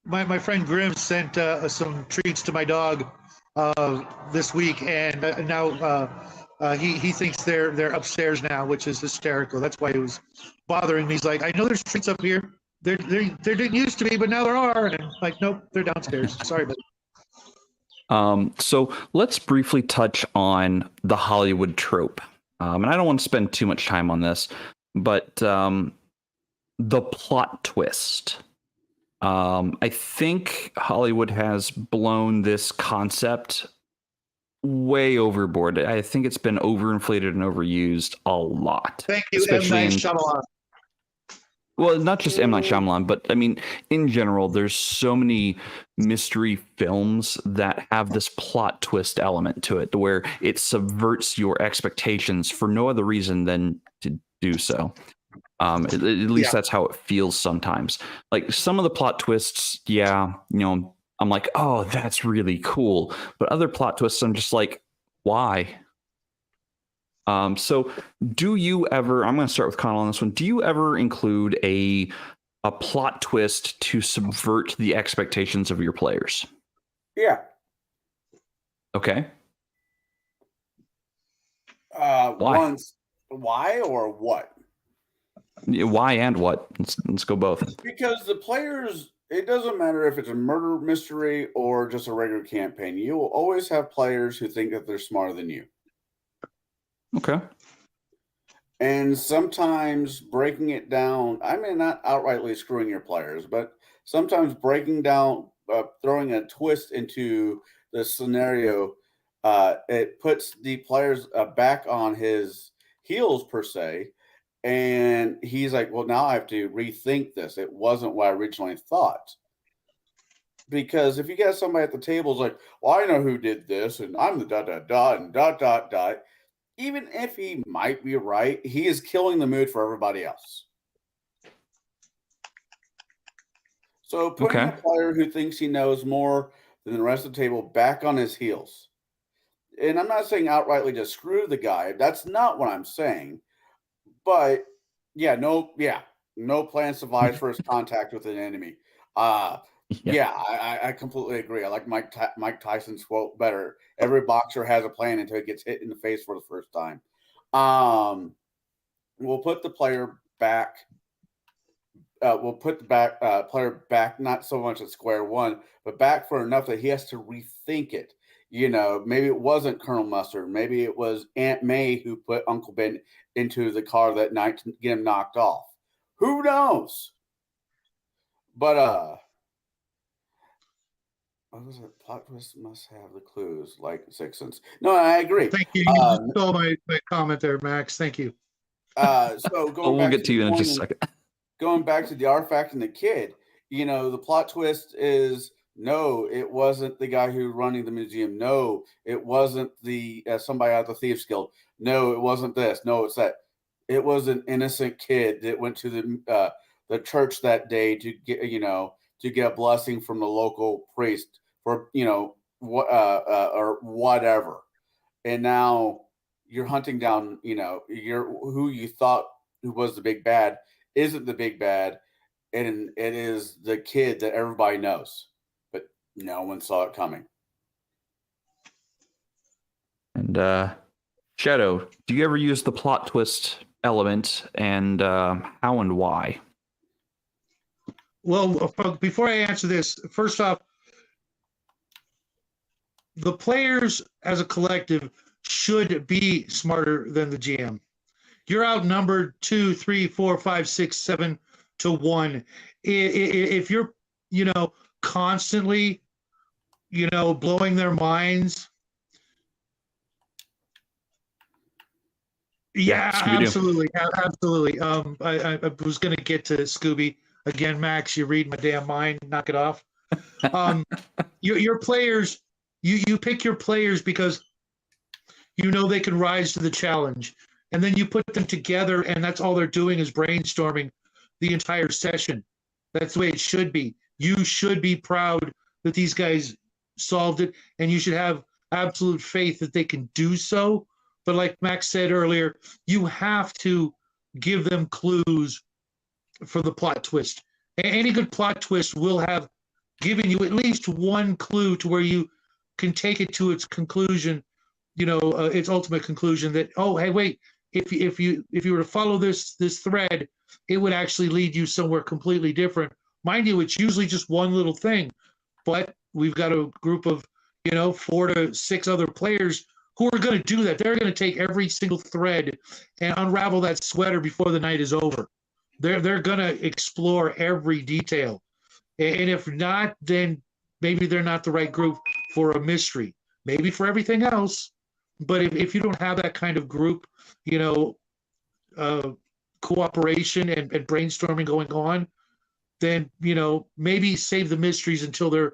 my friend Grim sent some treats to my dog this week, and now he thinks they're upstairs now, which is hysterical. That's why he was bothering me. He's like, I know there's treats up here. There didn't used to be, but now there are. And I'm like, nope, they're downstairs. Sorry, buddy.
So let's briefly touch on the Hollywood trope. And I don't want to spend too much time on this, but the plot twist. I think Hollywood has blown this concept way overboard. I think it's been overinflated and overused a lot.
Thank you,
especially
M. Night
in
Shyamalan.
Well, not just M. Night Shyamalan, but I mean, in general, there's so many mystery films that have this plot twist element to it, where it subverts your expectations for no other reason than to do so. At least that's how it feels sometimes. Like some of the plot twists, I'm like, oh, that's really cool. But other plot twists, I'm just like, why? So do you ever, I'm going to start with Conall on this one. Do you ever include a plot twist to subvert the expectations of your players?
Yeah.
Okay.
Why?
Once.
Why or what?
Why and what? Let's go both.
Because the players, it doesn't matter if it's a murder mystery or just a regular campaign. You will always have players who think that they're smarter than you.
Okay.
And sometimes breaking it down, I mean, not outrightly screwing your players, but sometimes breaking down, throwing a twist into the scenario, it puts the players back on his heels, per se. And he's like, well, now I have to rethink this. It wasn't what I originally thought. Because if you got somebody at the table who's like, well, I know who did this, and I'm the dot, dot, dot, and dot, dot, dot. Even if he might be right, he is killing the mood for everybody else. So putting a player who thinks he knows more than the rest of the table back on his heels. And I'm not saying outrightly just screw the guy. That's not what I'm saying. But no plan survives first contact with an enemy. I completely agree. I like Mike Tyson's quote better. Every boxer has a plan until he gets hit in the face for the first time. We'll put the player back. We'll put the player back, not so much at square one, but back for enough that he has to rethink it. Maybe it wasn't Colonel Mustard. Maybe it was Aunt May who put Uncle Ben into the car that night to get him knocked off. Who knows? But what was it? Plot twist must have the clues, like Sixth Sense. No, I agree.
Thank you. You stole my comment there, Max. Thank you.
So going
we'll
back
get to you in just a second.
Going back to the artifact and the kid, the plot twist is no, it wasn't the guy who running the museum. No, it wasn't the somebody out of the Thieves Guild. No, it wasn't this. No, it's that. It was an innocent kid that went to the church that day to get a blessing from the local priest for or whatever. And now you're hunting down who you thought who was the big bad isn't the big bad, and it is the kid that everybody knows, but no one saw it coming.
And Shadow, do you ever use the plot twist element, and how and why?
Well, before I answer this, first off, the players as a collective should be smarter than the GM. You're outnumbered 2, 3, 4, 5, 6, 7 to 1. If you're, constantly, blowing their minds. Yeah, absolutely. Absolutely. I was going to get to Scooby again, Max. You read my damn mind. Knock it off. Your players, you pick your players because they can rise to the challenge, and then you put them together, and that's all they're doing is brainstorming the entire session. That's the way it should be. You should be proud that these guys solved it, and you should have absolute faith that they can do so. But like Max said earlier, you have to give them clues for the plot twist. Any good plot twist will have given you at least one clue to where you can take it to its conclusion, its ultimate conclusion that, oh, hey, wait, if you were to follow this thread, it would actually lead you somewhere completely different. Mind you, it's usually just one little thing, but we've got a group of 4 to 6 other players who are going to do that. They're going to take every single thread and unravel that sweater before the night is over. They're going to explore every detail. And if not, then maybe they're not the right group for a mystery. Maybe for everything else. But if you don't have that kind of group, cooperation and brainstorming going on, then, maybe save the mysteries until they're,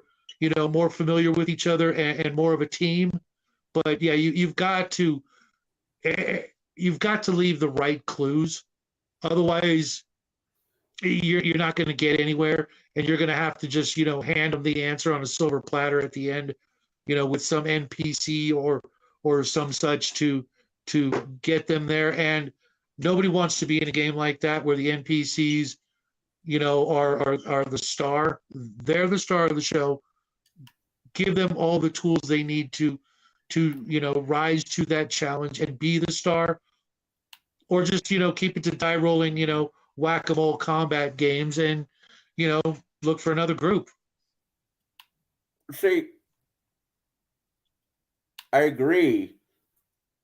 more familiar with each other and more of a team. But yeah, you've got to leave the right clues. Otherwise, you're not going to get anywhere, and you're going to have to just hand them the answer on a silver platter at the end, with some NPC or some such to get them there. And nobody wants to be in a game like that where the NPCs are the star. They're the star of the show. Give them all the tools they need to rise to that challenge and be the star, or just keep it to die rolling whack-a-mole combat games and look for another group.
See, I agree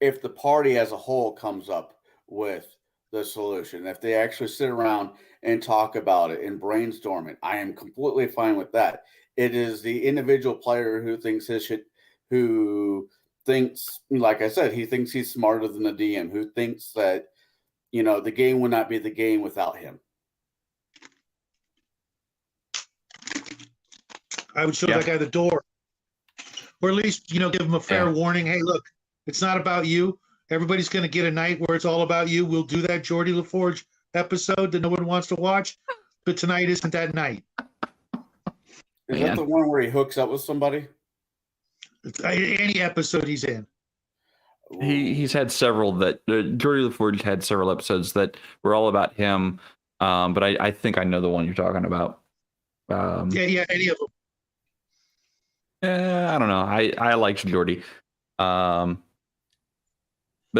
if the party as a whole comes up with the solution. If they actually sit around and talk about it and brainstorm it, I am completely fine with that. It is the individual player who thinks his shit, who thinks, like I said, he thinks he's smarter than the DM, who thinks that, the game would not be the game without him.
I would show that guy the door. Or at least, give him a fair warning. Hey, look, it's not about you. Everybody's going to get a night where it's all about you. We'll do that Geordie LaForge episode that no one wants to watch, but tonight isn't that night.
Is that the one where he hooks up with somebody?
Any episode he's in.
He's had several that Geordie LaForge had several episodes that were all about him. But I think I know the one you're talking about.
Yeah, any of them.
I don't know. I liked Geordie. But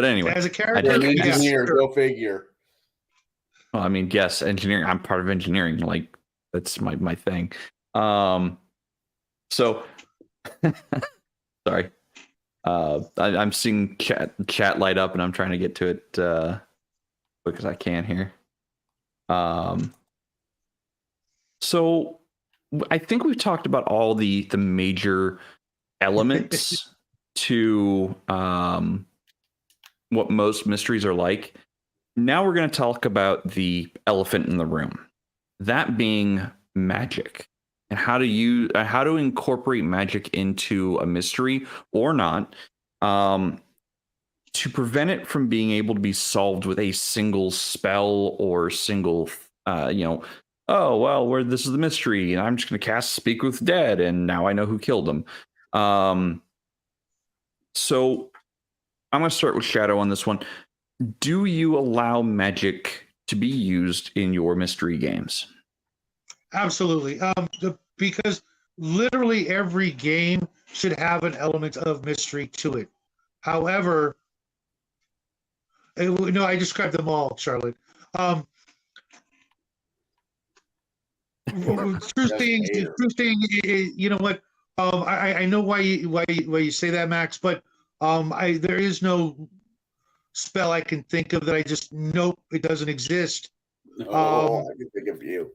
anyway,
as a character,
engineer, go figure.
Well, I mean, yes, engineering. I'm part of engineering. Like, that's my thing. So sorry. I'm seeing chat light up, and I'm trying to get to it quick as I can here. So I think we've talked about all the major elements to what most mysteries are like. Now we're going to talk about the elephant in the room, that being magic, and how to incorporate magic into a mystery or not, to prevent it from being able to be solved with a single spell or single, oh, well, this is the mystery, and I'm just going to cast Speak with Dead, and now I know who killed him. So I'm going to start with Shadow on this one. Do you allow magic to be used in your mystery games?
Absolutely. Because literally every game should have an element of mystery to it. However, no, I described them all, Charlotte. Um, true thing. You know what? I know why you say that, Max, but there is no spell I can think of that I just nope, it doesn't exist.
No, I can think of you.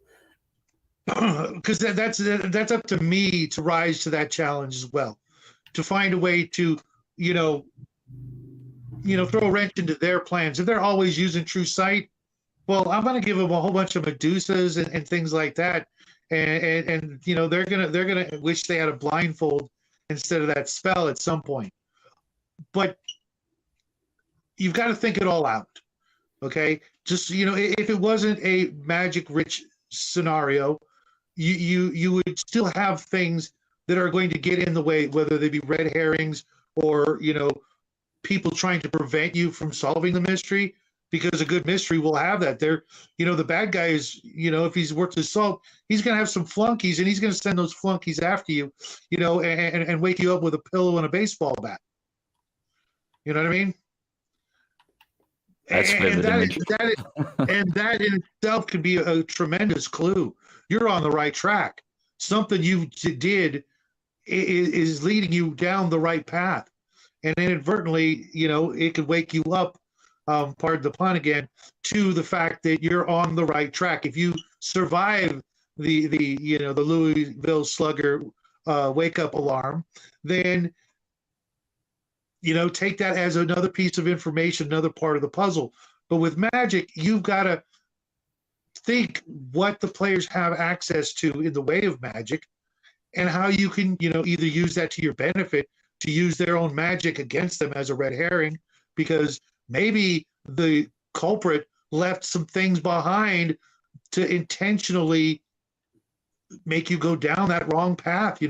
Because that's up to me to rise to that challenge as well, to find a way to, you know, throw a wrench into their plans. If they're always using True Sight, well, I'm going to give them a whole bunch of Medusas and things like that, and they're gonna wish they had a blindfold instead of that spell at some point. But you've got to think it all out, okay? Just if it wasn't a magic-rich scenario, you would still have things that are going to get in the way, whether they be red herrings or people trying to prevent you from solving the mystery, because a good mystery will have that. There, the bad guy is, if he's worth his salt, he's going to have some flunkies, and he's going to send those flunkies after you, and wake you up with a pillow and a baseball bat. You know what I mean?
That's vivid image.
That in itself could be a tremendous clue. You're on the right track. Something you did is leading you down the right path, and inadvertently, it could wake you up. Pardon the pun again, to the fact that you're on the right track. If you survive the Louisville Slugger wake up alarm, then take that as another piece of information, another part of the puzzle. But with magic, you've got to think what the players have access to in the way of magic, and how you can, either use that to your benefit, to use their own magic against them as a red herring, because maybe the culprit left some things behind to intentionally make you go down that wrong path,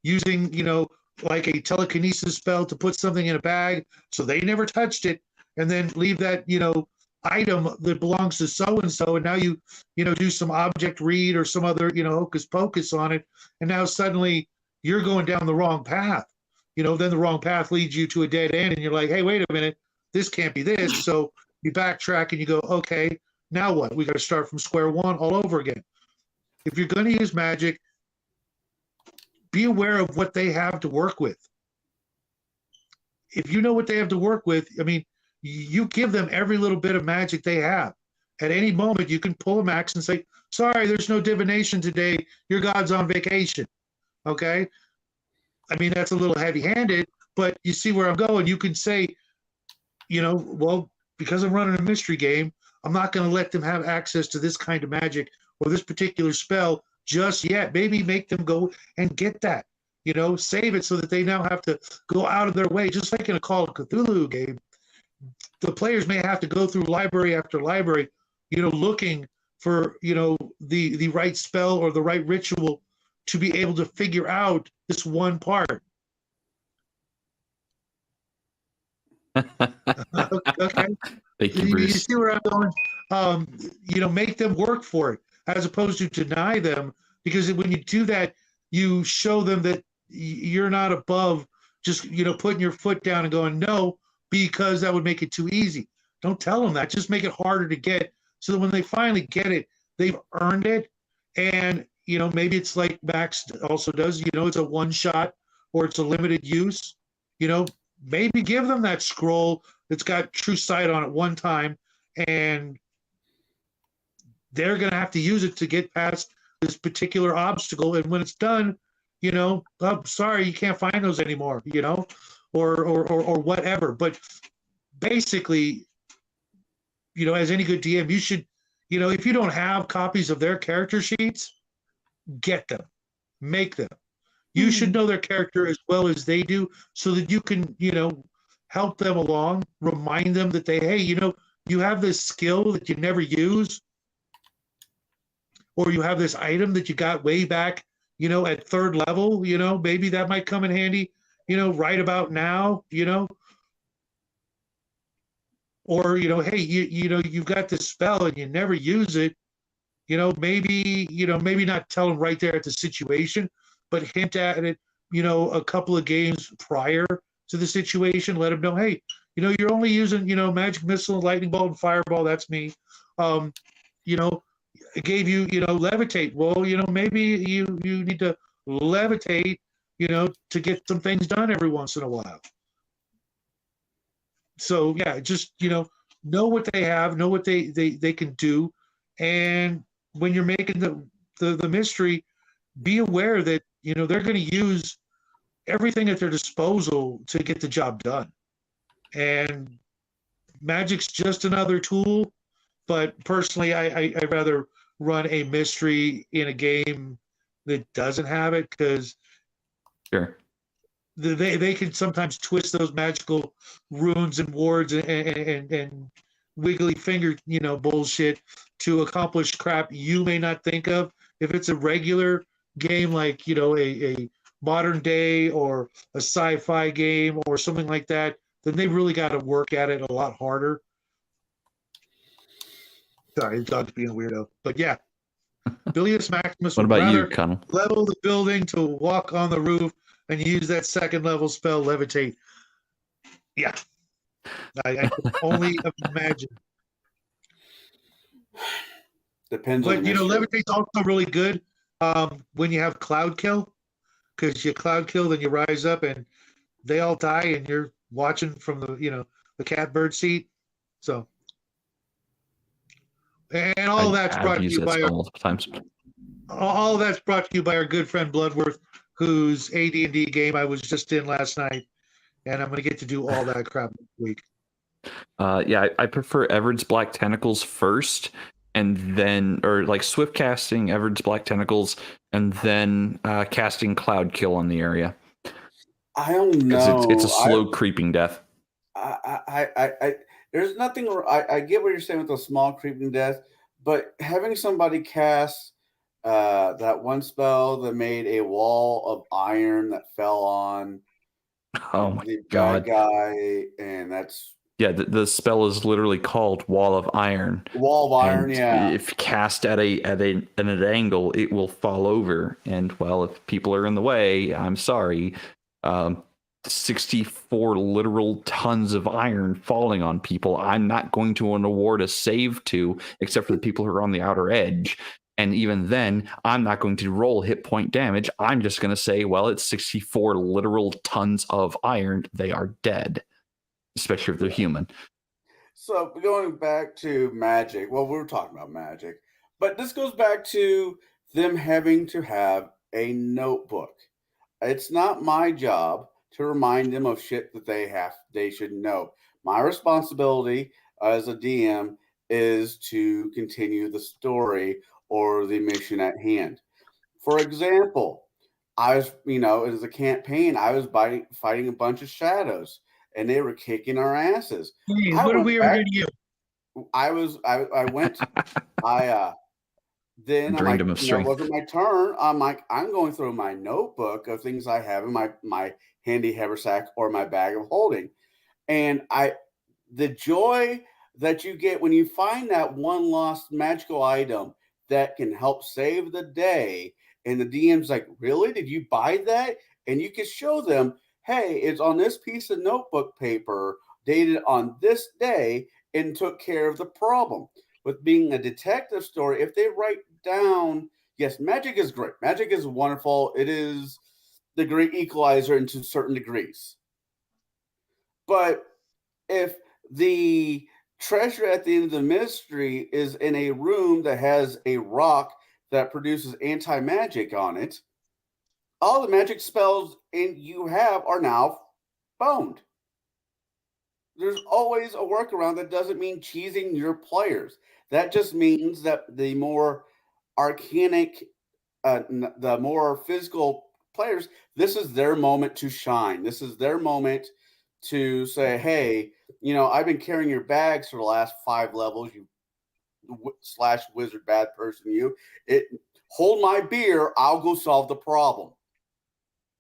using, like a telekinesis spell to put something in a bag so they never touched it, and then leave that, item that belongs to so-and-so, and now you do some object read or some other, hocus pocus on it, and now suddenly you're going down the wrong path. Then the wrong path leads you to a dead end, and you're like, hey, wait a minute, this can't be this. So you backtrack and you go, okay, now what? We got to start from square one all over again. If you're going to use magic, be aware of what they have to work with. If you know what they have to work with, I mean, you give them every little bit of magic they have. At any moment, you can pull a max and say, sorry, there's no divination today. Your god's on vacation. Okay? I mean, that's a little heavy-handed, but you see where I'm going. You can say, well, because I'm running a mystery game, I'm not going to let them have access to this kind of magic or this particular spell just yet. Maybe make them go and get that, save it so that they now have to go out of their way. Just like in a Call of Cthulhu game, the players may have to go through library after library, looking for, the right spell or the right ritual to be able to figure out this one part. Okay.
Thank you,
You
Bruce.
see where I'm going? Make them work for it as opposed to deny them, because when you do that, you show them that you're not above just, putting your foot down and going, no, because that would make it too easy. Don't tell them that. Just make it harder to get, so that when they finally get it, they've earned it. And, maybe it's like Max also does, it's a one shot or it's a limited use, maybe give them that scroll that's got True Sight on it one time, and they're going to have to use it to get past this particular obstacle. And when it's done, oh, sorry, you can't find those anymore, or whatever. But basically, as any good DM, you should, if you don't have copies of their character sheets, get them, make them. You should know their character as well as they do, so that you can, help them along, remind them that hey, you have this skill that you never use, or you have this item that you got way back, at third level, maybe that might come in handy, right about now, or, hey, you've got this spell and you never use it. maybe not tell them right there at the situation, but hint at it, a couple of games prior to the situation. Let them know, hey, you're only using, magic missile, lightning bolt, and fireball. That's me. You know, it gave you, levitate. Well, maybe you need to levitate, to get some things done every once in a while. So yeah, just know what they have, know what they can do, and when you're making the mystery, be aware that they're going to use everything at their disposal to get the job done. And magic's just another tool, but personally, I'd rather run a mystery in a game that doesn't have it, because
Sure.
they can sometimes twist those magical runes and wards and wiggly finger bullshit to accomplish crap you may not think of. If it's a regular game like a modern day or a sci-fi game or something like that, then they really got to work at it a lot harder. Sorry, the dog's being a weirdo, but yeah. Bilius Maximus
What
would
about you,
rather
Conall?
level the building to walk on the roof and use that second level spell, levitate. Yeah, I can only imagine.
Depends
But
on the mystery.
levitate's also really good when you have cloud kill, because you cloud kill, then you rise up and they all die, and you're watching from the catbird seat. So, and all that's
I've
brought to
used
you
that
by
spell multiple times.
all that's brought to you by our good friend Bloodworth, whose AD&D game I was just in last night, and I'm going to get to do all that crap this week.
Yeah, I prefer Everard's Black Tentacles first, and then, or like swift casting Everard's Black Tentacles, and then casting Cloud Kill on the area.
I don't
Because
know.
it's a slow creeping death.
There's nothing. I get what you're saying with the small creeping death, but having somebody cast that one spell that made a wall of iron that fell on
Oh my
the
god!
bad guy, and that's
the spell is literally called Wall of Iron.
wall of iron.
And
Yeah,
if cast at an angle, it will fall over. And well, if people are in the way, I'm sorry. 64 literal tons of iron falling on people, I'm not going to award a save to, except for the people who are on the outer edge. And even then, I'm not going to roll hit point damage. I'm just going to say, well, it's 64 literal tons of iron. They are dead, especially if they're human.
So going back to magic, well, we were talking about magic, but this goes back to them having to have a notebook. It's not my job to remind them of shit that they should know. My responsibility as a DM is to continue the story or the mission at hand. For example, I was, as a campaign, I was fighting a bunch of shadows, and they were kicking our asses.
Hey,
I
what did
went
we ever
back.
do to you?
I went. Then I'm
Drained
like,
him of
it
strength.
wasn't my turn. I'm like, I'm going through my notebook of things I have in my handy haversack or my bag of holding, and the joy that you get when you find that one lost magical item that can help save the day, and the DM's like, really? Did you buy that? And you can show them, hey, it's on this piece of notebook paper dated on this day and took care of the problem. With being a detective story, if they write down, yes, magic is great. Magic is wonderful. It is the great equalizer into certain degrees. But if the treasure at the end of the mystery is in a room that has a rock that produces anti-magic on it, all the magic spells you have are now boned. There's always a workaround. That doesn't mean cheesing your players. That just means that the more arcanic, the more physical players, this is their moment to shine. This is their moment to say, hey, I've been carrying your bags for the last 5 levels, you slash wizard bad person, hold my beer, I'll go solve the problem.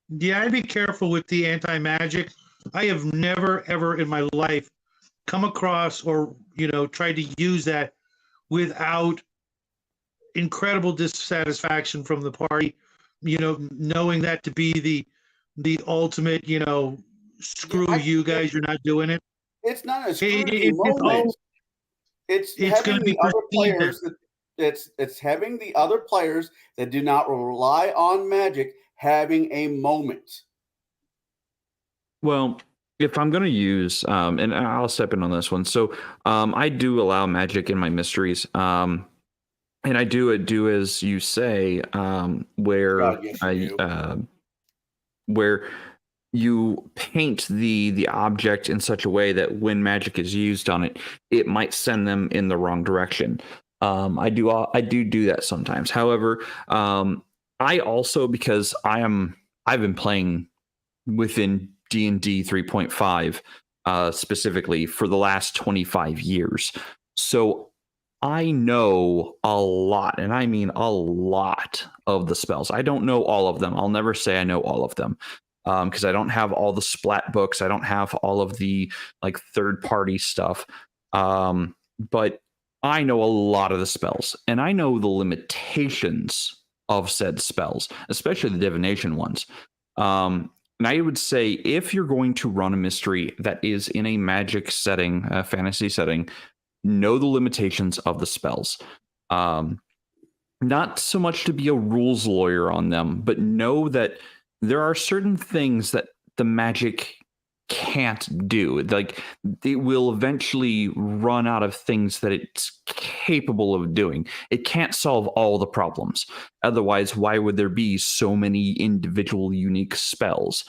Yeah, I'd be careful with the anti-magic. I have never, ever in my life come across or, tried to use that without incredible dissatisfaction from the party, knowing that to be the ultimate, screw you guys, you're not doing it.
It's not a screw
It-
you
it- it's
moment.
all-
It's
it's
having
gonna be
the other
perceived
players it's having the other players that do not rely on magic having a moment.
Well, if I'm going to use, and I'll step in on this one. So I do allow magic in my mysteries. And I do as you say, where
God, yes, you do.
where you paint the object in such a way that when magic is used on it, it might send them in the wrong direction. I do that sometimes. However, I also, because I've been playing within D&D 3.5 specifically for the last 25 years. So I know a lot, and I mean a lot of the spells. I don't know all of them. I'll never say I know all of them because I don't have all the splat books. I don't have all of the like third-party stuff. But I know a lot of the spells, and I know the limitations of said spells, especially the divination ones. And I would say if you're going to run a mystery that is in a magic setting, a fantasy setting, know the limitations of the spells. Not so much to be a rules lawyer on them, but know that there are certain things that the magic can't do. Like it will eventually run out of things that it's capable of doing. It can't solve all the problems. Otherwise, why would there be so many individual unique spells?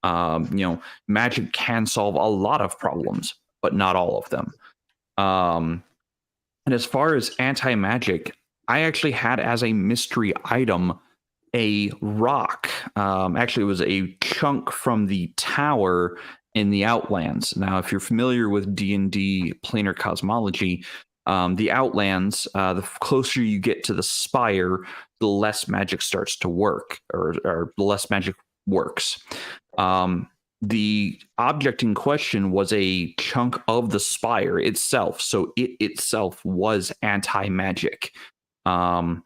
Magic can solve a lot of problems, but not all of them. And as far as anti-magic, I actually had as a mystery item a rock. Actually, it was a chunk from the tower in the Outlands. Now, if you're familiar with D&D planar cosmology, the Outlands, the closer you get to the spire, the less magic starts to work, or the less magic works. The object in question was a chunk of the spire itself, so it itself was anti-magic. And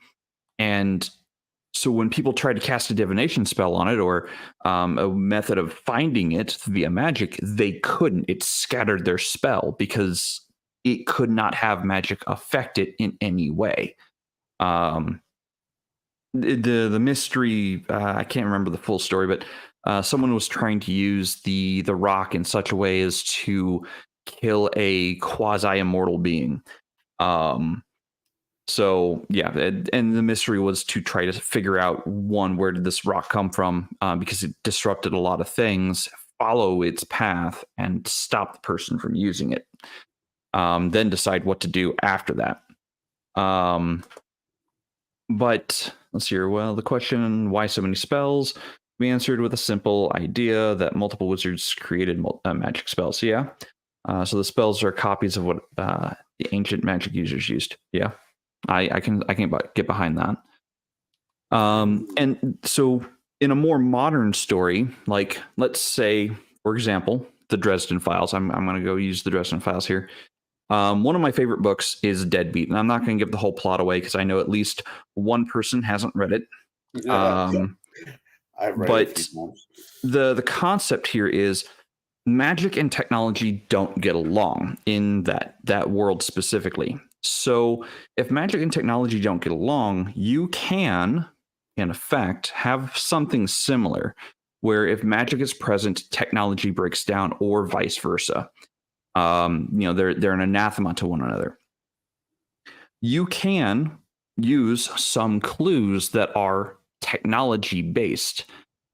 so when people tried to cast a divination spell on it, or a method of finding it via magic, they couldn't. It scattered their spell because it could not have magic affect it in any way. The mystery, I can't remember the full story, but someone was trying to use the rock in such a way as to kill a quasi-immortal being. So yeah, and the mystery was to try to figure out, one, where did this rock come from, because it disrupted a lot of things, follow its path, and stop the person from using it. Then decide what to do after that. But let's see here. Well, the question, why so many spells? We answered with a simple idea that multiple wizards created magic spells. Yeah. So the spells are copies of what the ancient magic users used. Yeah. I can get behind that. And so in a more modern story, like let's say, for example, the Dresden Files. I'm going to go use the Dresden Files here. One of my favorite books is Deadbeat, and I'm not going to give the whole plot away because I know at least one person hasn't read it.
I've read it a few times.
The concept here is magic and technology don't get along in that world specifically. So if magic and technology don't get along, you can, in effect, have something similar where if magic is present, technology breaks down, or vice versa. They're an anathema to one another. You can use some clues that are technology based.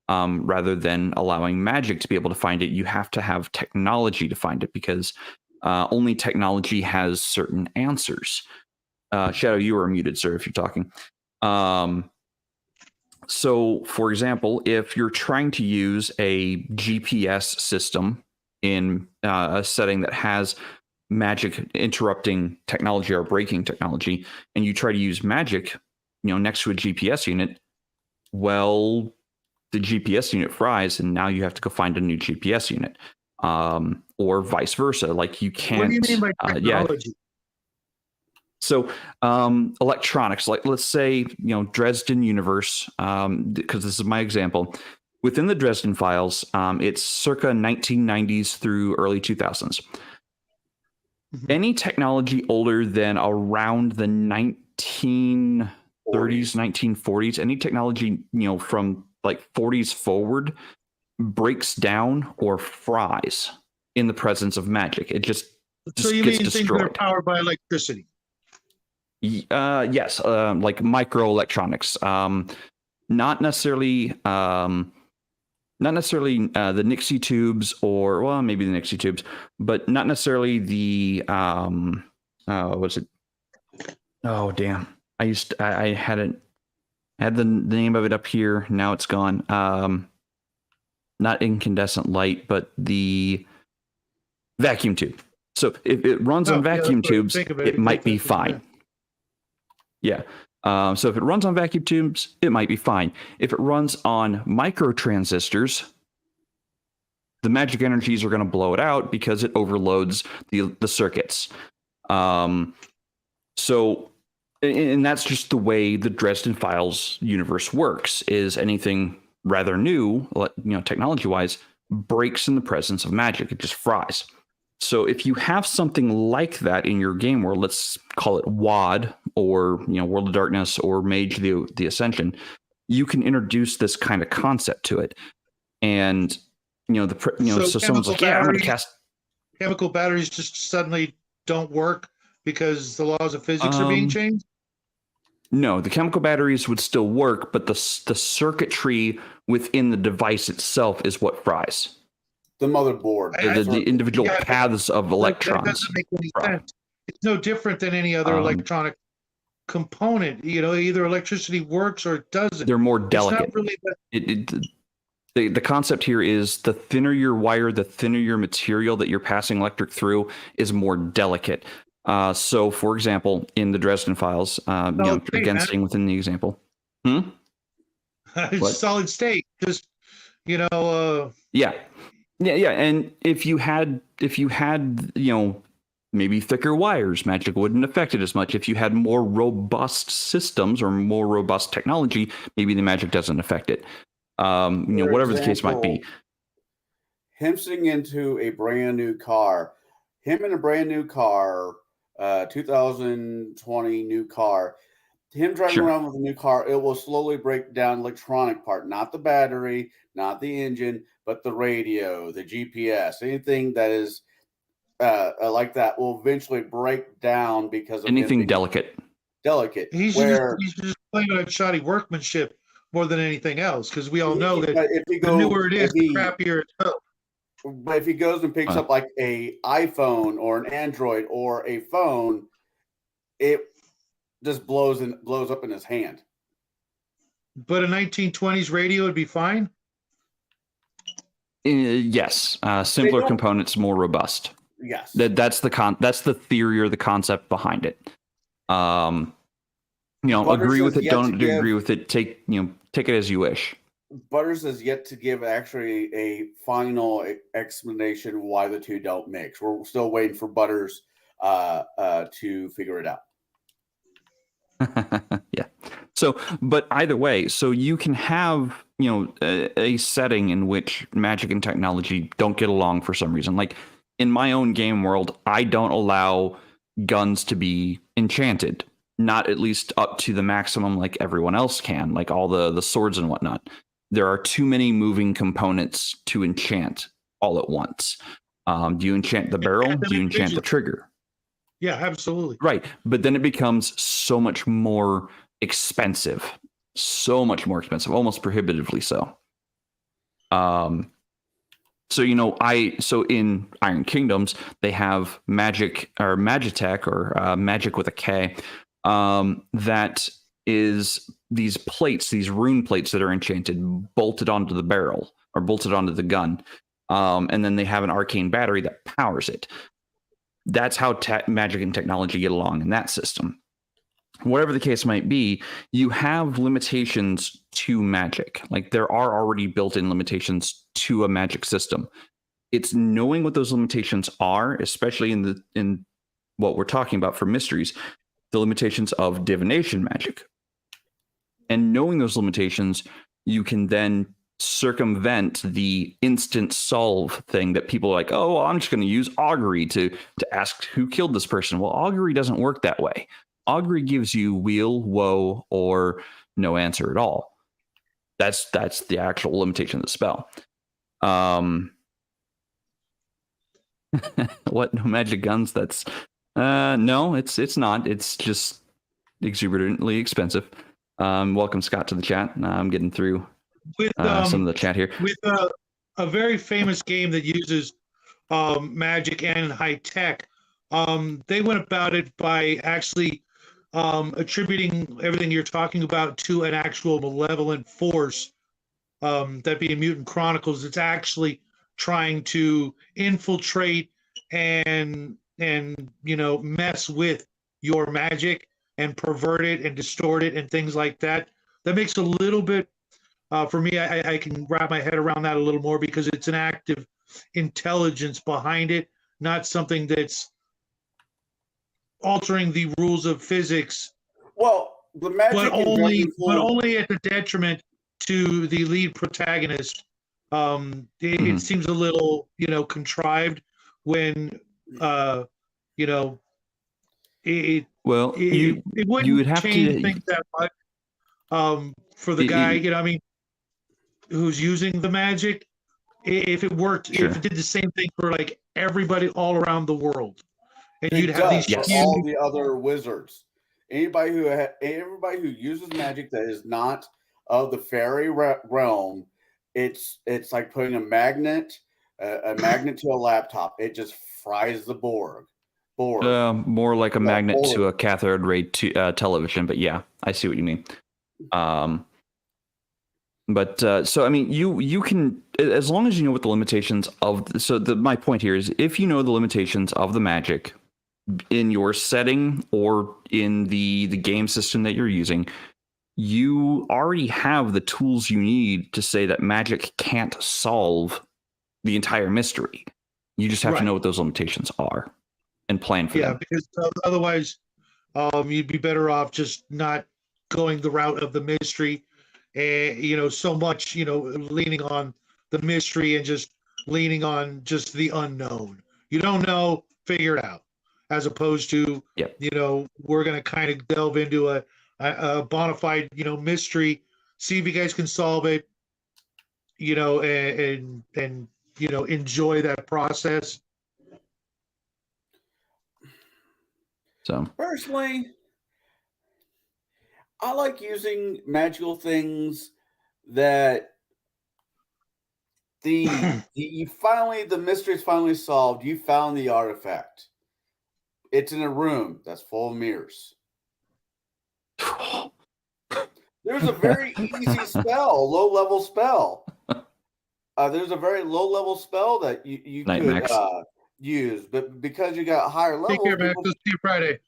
Rather than allowing magic to be able to find it, you have to have technology to find it, because only technology has certain answers. Shadow, you are muted, sir, if you're talking. So, for example, if you're trying to use a GPS system in a setting that has magic interrupting technology or breaking technology, and you try to use magic, next to a GPS unit, well, the GPS unit fries, and now you have to go find a new GPS unit, or vice versa. Like you can't.
What do you mean by technology?
So electronics, like let's say, Dresden universe, because this is my example. Within the Dresden files, it's circa 1990s through early 2000s. Any technology older than around the 1930s, 1940s, any technology, from like 40s forward breaks down or fries in the presence of magic. It just
So you
gets
mean things that are
destroyed.
powered by electricity?
Yes, like microelectronics. Not necessarily the Nixie tubes, or well, maybe the Nixie tubes, but not necessarily the what's it? Oh damn! I had the name of it up here. Now it's gone. Not incandescent light, but the vacuum tube. So if it runs on vacuum tubes, it might be fine. Yeah. So if it runs on vacuum tubes, it might be fine. If it runs on microtransistors, the magic energies are going to blow it out because it overloads the circuits. So, and that's just the way the Dresden Files universe works. Is anything rather new, technology-wise, breaks in the presence of magic. It just fries. So if you have something like that in your game world, let's call it WOD or World of Darkness or Mage the Ascension, you can introduce this kind of concept to it. And so someone's like, yeah, I'm going to cast.
Chemical batteries just suddenly don't work because the laws of physics are being changed?
No, the chemical batteries would still work, but the circuitry within the device itself is what fries.
The motherboard.
The individual paths of electrons.
That doesn't make any sense. It's no different than any other electronic component. Either electricity works or it doesn't.
They're more delicate.
Really
the concept here is the thinner your wire, the thinner your material that you're passing electric through is more delicate. So, for example, in the Dresden Files, again, staying within the example.
Solid state. Just,
Yeah. And if you had, maybe thicker wires, magic wouldn't affect it as much. If you had more robust systems or more robust technology, maybe the magic doesn't affect it. Whatever the case might be.
Him sitting into a brand new car, 2020 new car, him driving around with a new car, it will slowly break down electronic part, not the battery, not the engine, but the radio, the GPS, anything that is like that will eventually break down because of
anything delicate.
He's just playing on shoddy workmanship more than anything else, because we all know that the newer it is, the crappier it goes.
But if he goes and picks up like a iPhone or an Android or a phone, it just blows up in his hand.
But a 1920s radio would be fine?
Yes. Simpler components, more robust.
Yes.
That's the theory or the concept behind it. Butters agree with it, don't agree with it, take it as you wish.
Butters has yet to give actually a final explanation why the two don't mix. We're still waiting for Butters to figure it out.
Yeah. So, but either way, so you can have, a setting in which magic and technology don't get along for some reason. Like in my own game world, I don't allow guns to be enchanted, not at least up to the maximum like everyone else can, like all the swords and whatnot. There are too many moving components to enchant all at once. Do you enchant the barrel? Do you enchant the trigger?
Yeah, absolutely.
Right. But then it becomes so much more expensive, almost prohibitively so. So in Iron Kingdoms, they have magic or magitech or magic with a K. That is these plates, these rune plates that are enchanted, bolted onto the barrel or bolted onto the gun. And then they have an arcane battery that powers it. That's how magic and technology get along in that system. Whatever the case might be, you have limitations to magic. Like there are already built-in limitations to a magic system. It's knowing what those limitations are, especially in what we're talking about for mysteries, the limitations of divination magic. And knowing those limitations, you can then circumvent the instant solve thing that people are like, oh, well, I'm just going to use augury to ask who killed this person. Well, augury doesn't work that way. Augury gives you wheel, woe, or no answer at all. That's the actual limitation of the spell. What? No magic guns? That's no, it's not. It's just exuberantly expensive. Welcome, Scott, to the chat. I'm getting through
with
some of the chat here.
With a very famous game that uses magic and high tech, they went about it by actually attributing everything you're talking about to an actual malevolent force, that being Mutant Chronicles. It's actually trying to infiltrate and mess with your magic and pervert it and distort it and things like that. That makes a little bit, for me, I can wrap my head around that a little more, because it's an active intelligence behind it, not something that's altering the rules of physics.
Well, the magic
but only at the detriment to the lead protagonist. It seems a little, contrived when, it wouldn't
you would have
change things that much for the guy, who's using the magic. If it worked,
Sure.
if it did the same thing for like everybody all around the world, and you'd have these
for all the other wizards. Everybody who uses magic that is not of the fairy realm, it's like putting a magnet to a laptop. It just fries the board.
More like a magnet to a cathode ray television, but yeah, I see what you mean. So I mean, you can, as long as you know what the limitations of. My point here is, if you know the limitations of the magic in your setting or in the game system that you're using, you already have the tools you need to say that magic can't solve the entire mystery. You just have to know what those limitations are and plan for them.
Yeah, because otherwise, you'd be better off just not going the route of the mystery, and so much, leaning on the mystery and just leaning on just the unknown. You don't know, figure it out. As opposed to, we're going to kind of delve into a bona fide, mystery, see if you guys can solve it, and enjoy that process.
So
personally, I like using magical things that the mystery is finally solved. You found the artifact. It's in a room that's full of mirrors. There's a very easy spell, low-level spell. There's a very low-level spell that you could use, but because you got higher levels.
Take care, man. See you Friday.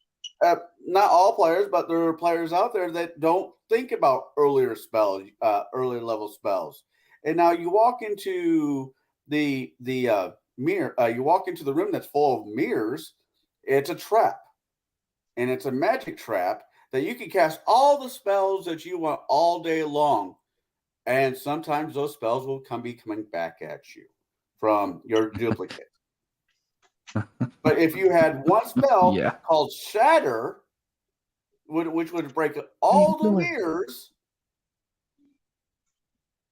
Not all players, but there are players out there that don't think about earlier level spells. And now you walk into the mirror. You walk into the room that's full of mirrors. It's a trap, and it's a magic trap that you can cast all the spells that you want all day long, and sometimes those spells will be coming back at you from your duplicate. But if you had one spell called Shatter, which would break all the mirrors,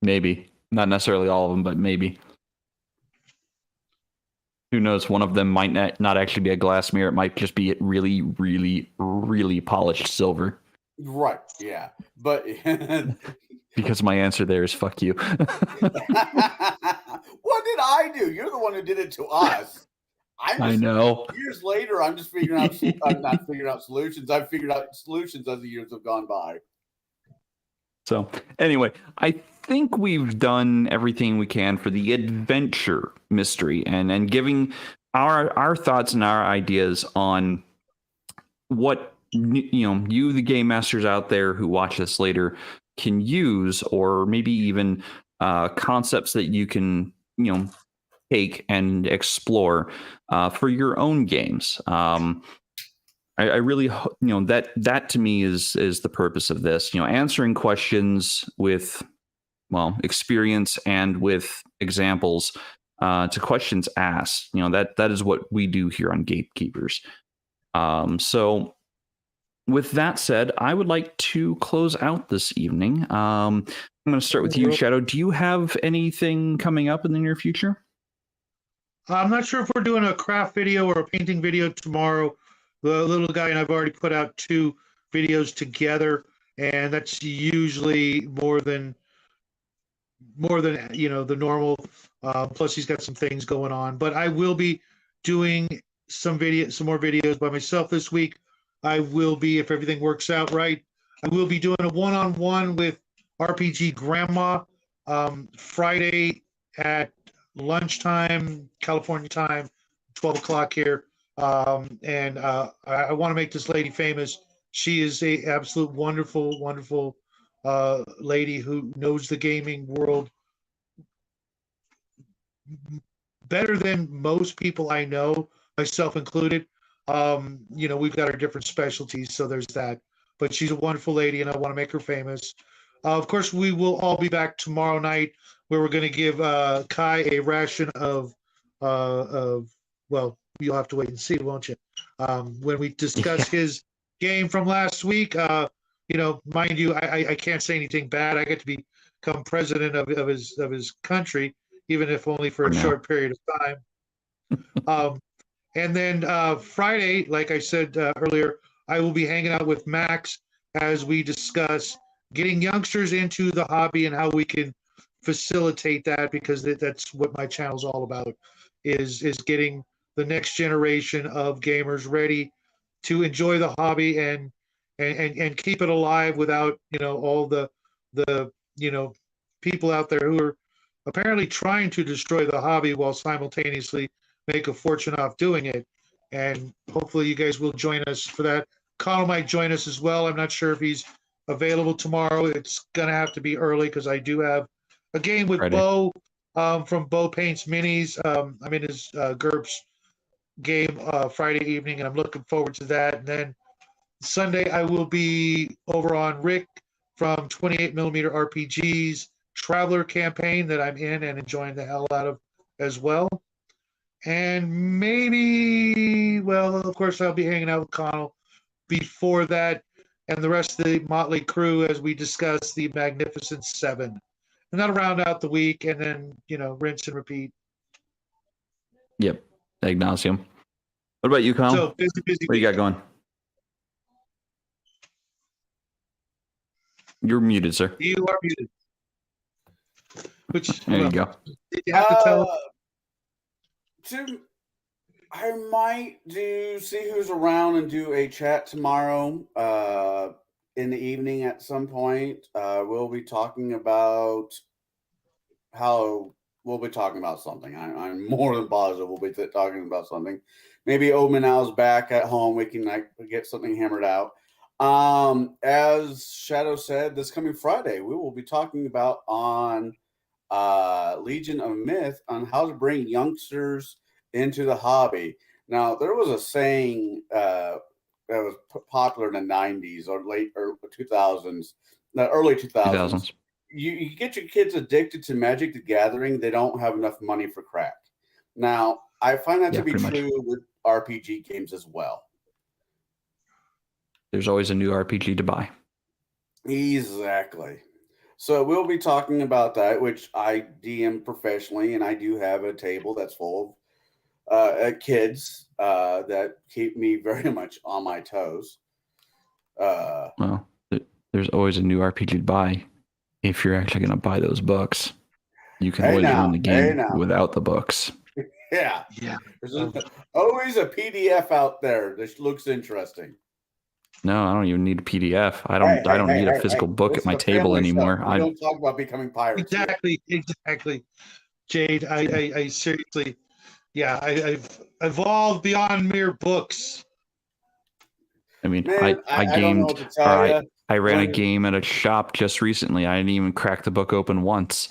maybe not necessarily all of them, but maybe. Who knows? One of them might not actually be a glass mirror. It might just be really, really, really polished silver.
Right. Yeah. But
because my answer there is fuck you.
What did I do? You're the one who did it to us.
I know.
Years later, I'm just figuring out. I'm not figuring out solutions. I've figured out solutions as the years have gone by.
So anyway, I think we've done everything we can for the adventure mystery and giving our thoughts and our ideas on what you, the game masters out there who watch this later, can use, or maybe even concepts that you can take and explore for your own games. I really, that to me is the purpose of this. Answering questions with, experience and with examples to questions asked. That is what we do here on Gatekeepers. So with that said, I would like to close out this evening. I'm going to start with you, Shadow. Do you have anything coming up in the near future?
I'm not sure if we're doing a craft video or a painting video tomorrow. The little guy and I've already put out 2 videos together, and that's usually more than the normal. Plus, he's got some things going on. But I will be doing some more videos by myself this week. I will be, if everything works out right, I will be doing a one-on-one with RPG Grandma Friday at lunchtime, California time, 12 o'clock here. And I want to make this lady famous. She is a absolute wonderful, wonderful lady who knows the gaming world better than most people I know, myself included. We've got our different specialties, so there's that. But she's a wonderful lady, and I want to make her famous. Of course, we will all be back tomorrow night, where we're going to give Kai a ration of you'll have to wait and see, won't you? When we discuss his game from last week, mind you, I can't say anything bad. I get to become president of his country, even if only for a short period of time. And then Friday, like I said earlier, I will be hanging out with Max as we discuss getting youngsters into the hobby and how we can facilitate that, because that's what my channel's all about, is getting the next generation of gamers ready to enjoy the hobby and keep it alive without all the people out there who are apparently trying to destroy the hobby while simultaneously make a fortune off doing it. And hopefully you guys will join us for that. Conall might join us as well. I'm not sure if he's available tomorrow. It's gonna have to be early because I do have a game with
Friday.
Bo from Bo Paints Minis. I'm in his GURPS game Friday evening, and I'm looking forward to that. And then Sunday I will be over on Rick from 28mm RPGs Traveler campaign that I'm in and enjoying the hell out of as well. And maybe, of course, I'll be hanging out with Conall before that and the rest of the motley crew as we discuss the Magnificent Seven. And that'll round out the week, and then, rinse and repeat.
Yep. Ignacium. What about you, Conall?
So, busy.
What do you got going? You're muted, sir.
You are muted.
There you go.
Did you have to tell
I might see who's around and do a chat tomorrow in the evening at some point. We'll be talking about something. I'm more than positive we'll be talking about something. Maybe Omenal's back at home. We can get something hammered out. As Shadow said, this coming Friday, we will be talking about on Legion of Myth on how to bring youngsters into the hobby. Now, there was a saying that was popular in the 90s or late or 2000s, the early 2000s. You get your kids addicted to Magic the Gathering, they don't have enough money for crack. Now, I find that to be true with RPG games as well.
There's always a new RPG to buy.
Exactly. So we'll be talking about that, which I DM professionally, and I do have a table that's full of kids that keep me very much on my toes.
Well, there's always a new RPG to buy if you're actually going to buy those books. You can always run the game without the books.
Yeah. There's always a PDF out there that looks interesting.
No, I don't even need a PDF. I don't need a physical book at my table anymore.
I don't talk about becoming pirates.
Exactly. Jaide, I seriously, I've evolved beyond mere books.
I mean,
Man,
I gamed, I ran a game at a shop just recently. I didn't even crack the book open once.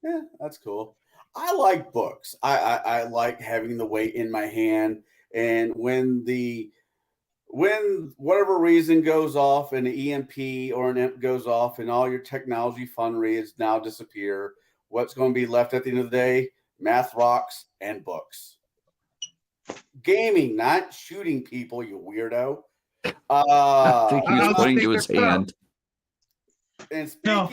Yeah, that's cool. I like books. I like having the weight in my hand, and when when whatever reason goes off and an EMP or an imp goes off and all your technology fund reads now disappear, what's going to be left at the end of the day? Math rocks and books. Gaming, not shooting people, you weirdo.
I think he
I
was
don't
pointing
think
to his
they're proud.
hand.
And
No.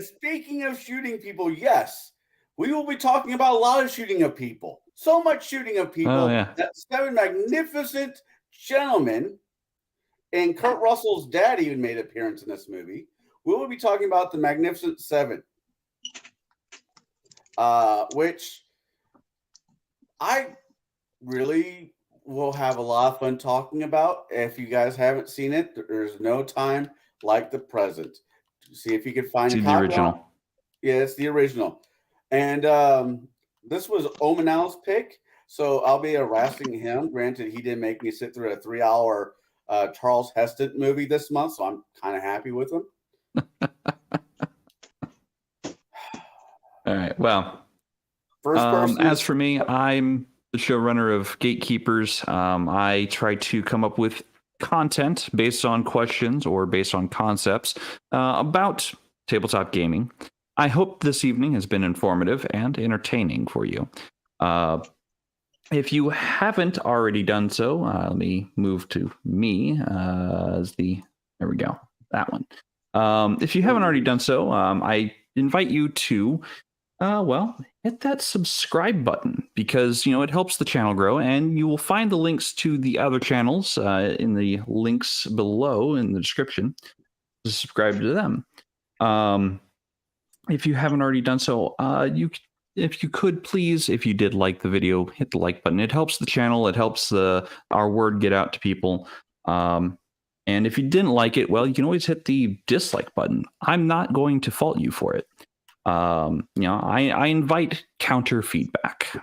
speaking of shooting people, yes, we will be talking about a lot of shooting of people. So much shooting of people
Oh, yeah.
that 7 magnificent gentlemen and Kurt Russell's dad even made an appearance in this movie. We will be talking about the Magnificent Seven, which I really will have a lot of fun talking about. If you guys haven't seen it, there's no time like the present. See if you can find
See
a
the
copy.
original.
Yeah, it's the original. And this was Omanal's pick, so I'll be harassing him. Granted, he didn't make me sit through a 3-hour Charles Heston movie this month, so I'm kind of happy with him.
All right. Well,
First person.
as for me, I'm the showrunner of Gatekeepers. I try to come up with content based on questions or based on concepts about tabletop gaming. I hope this evening has been informative and entertaining for you. If you haven't already done so, let me move to me as the, there we go, that one. If you haven't already done so, I invite you to, hit that subscribe button because, it helps the channel grow, and you will find the links to the other channels in the links below in the description to subscribe to them. If you haven't already done so, if you could please, if you did like the video, hit the like button. It helps the channel. It helps our word get out to people. And if you didn't like it, well, you can always hit the dislike button. I'm not going to fault you for it. I invite counter feedback,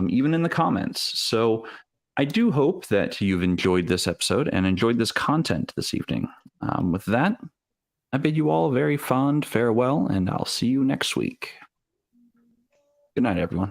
even in the comments. So I do hope that you've enjoyed this episode and enjoyed this content this evening. With that, I bid you all a very fond farewell, and I'll see you next week. Good night, everyone.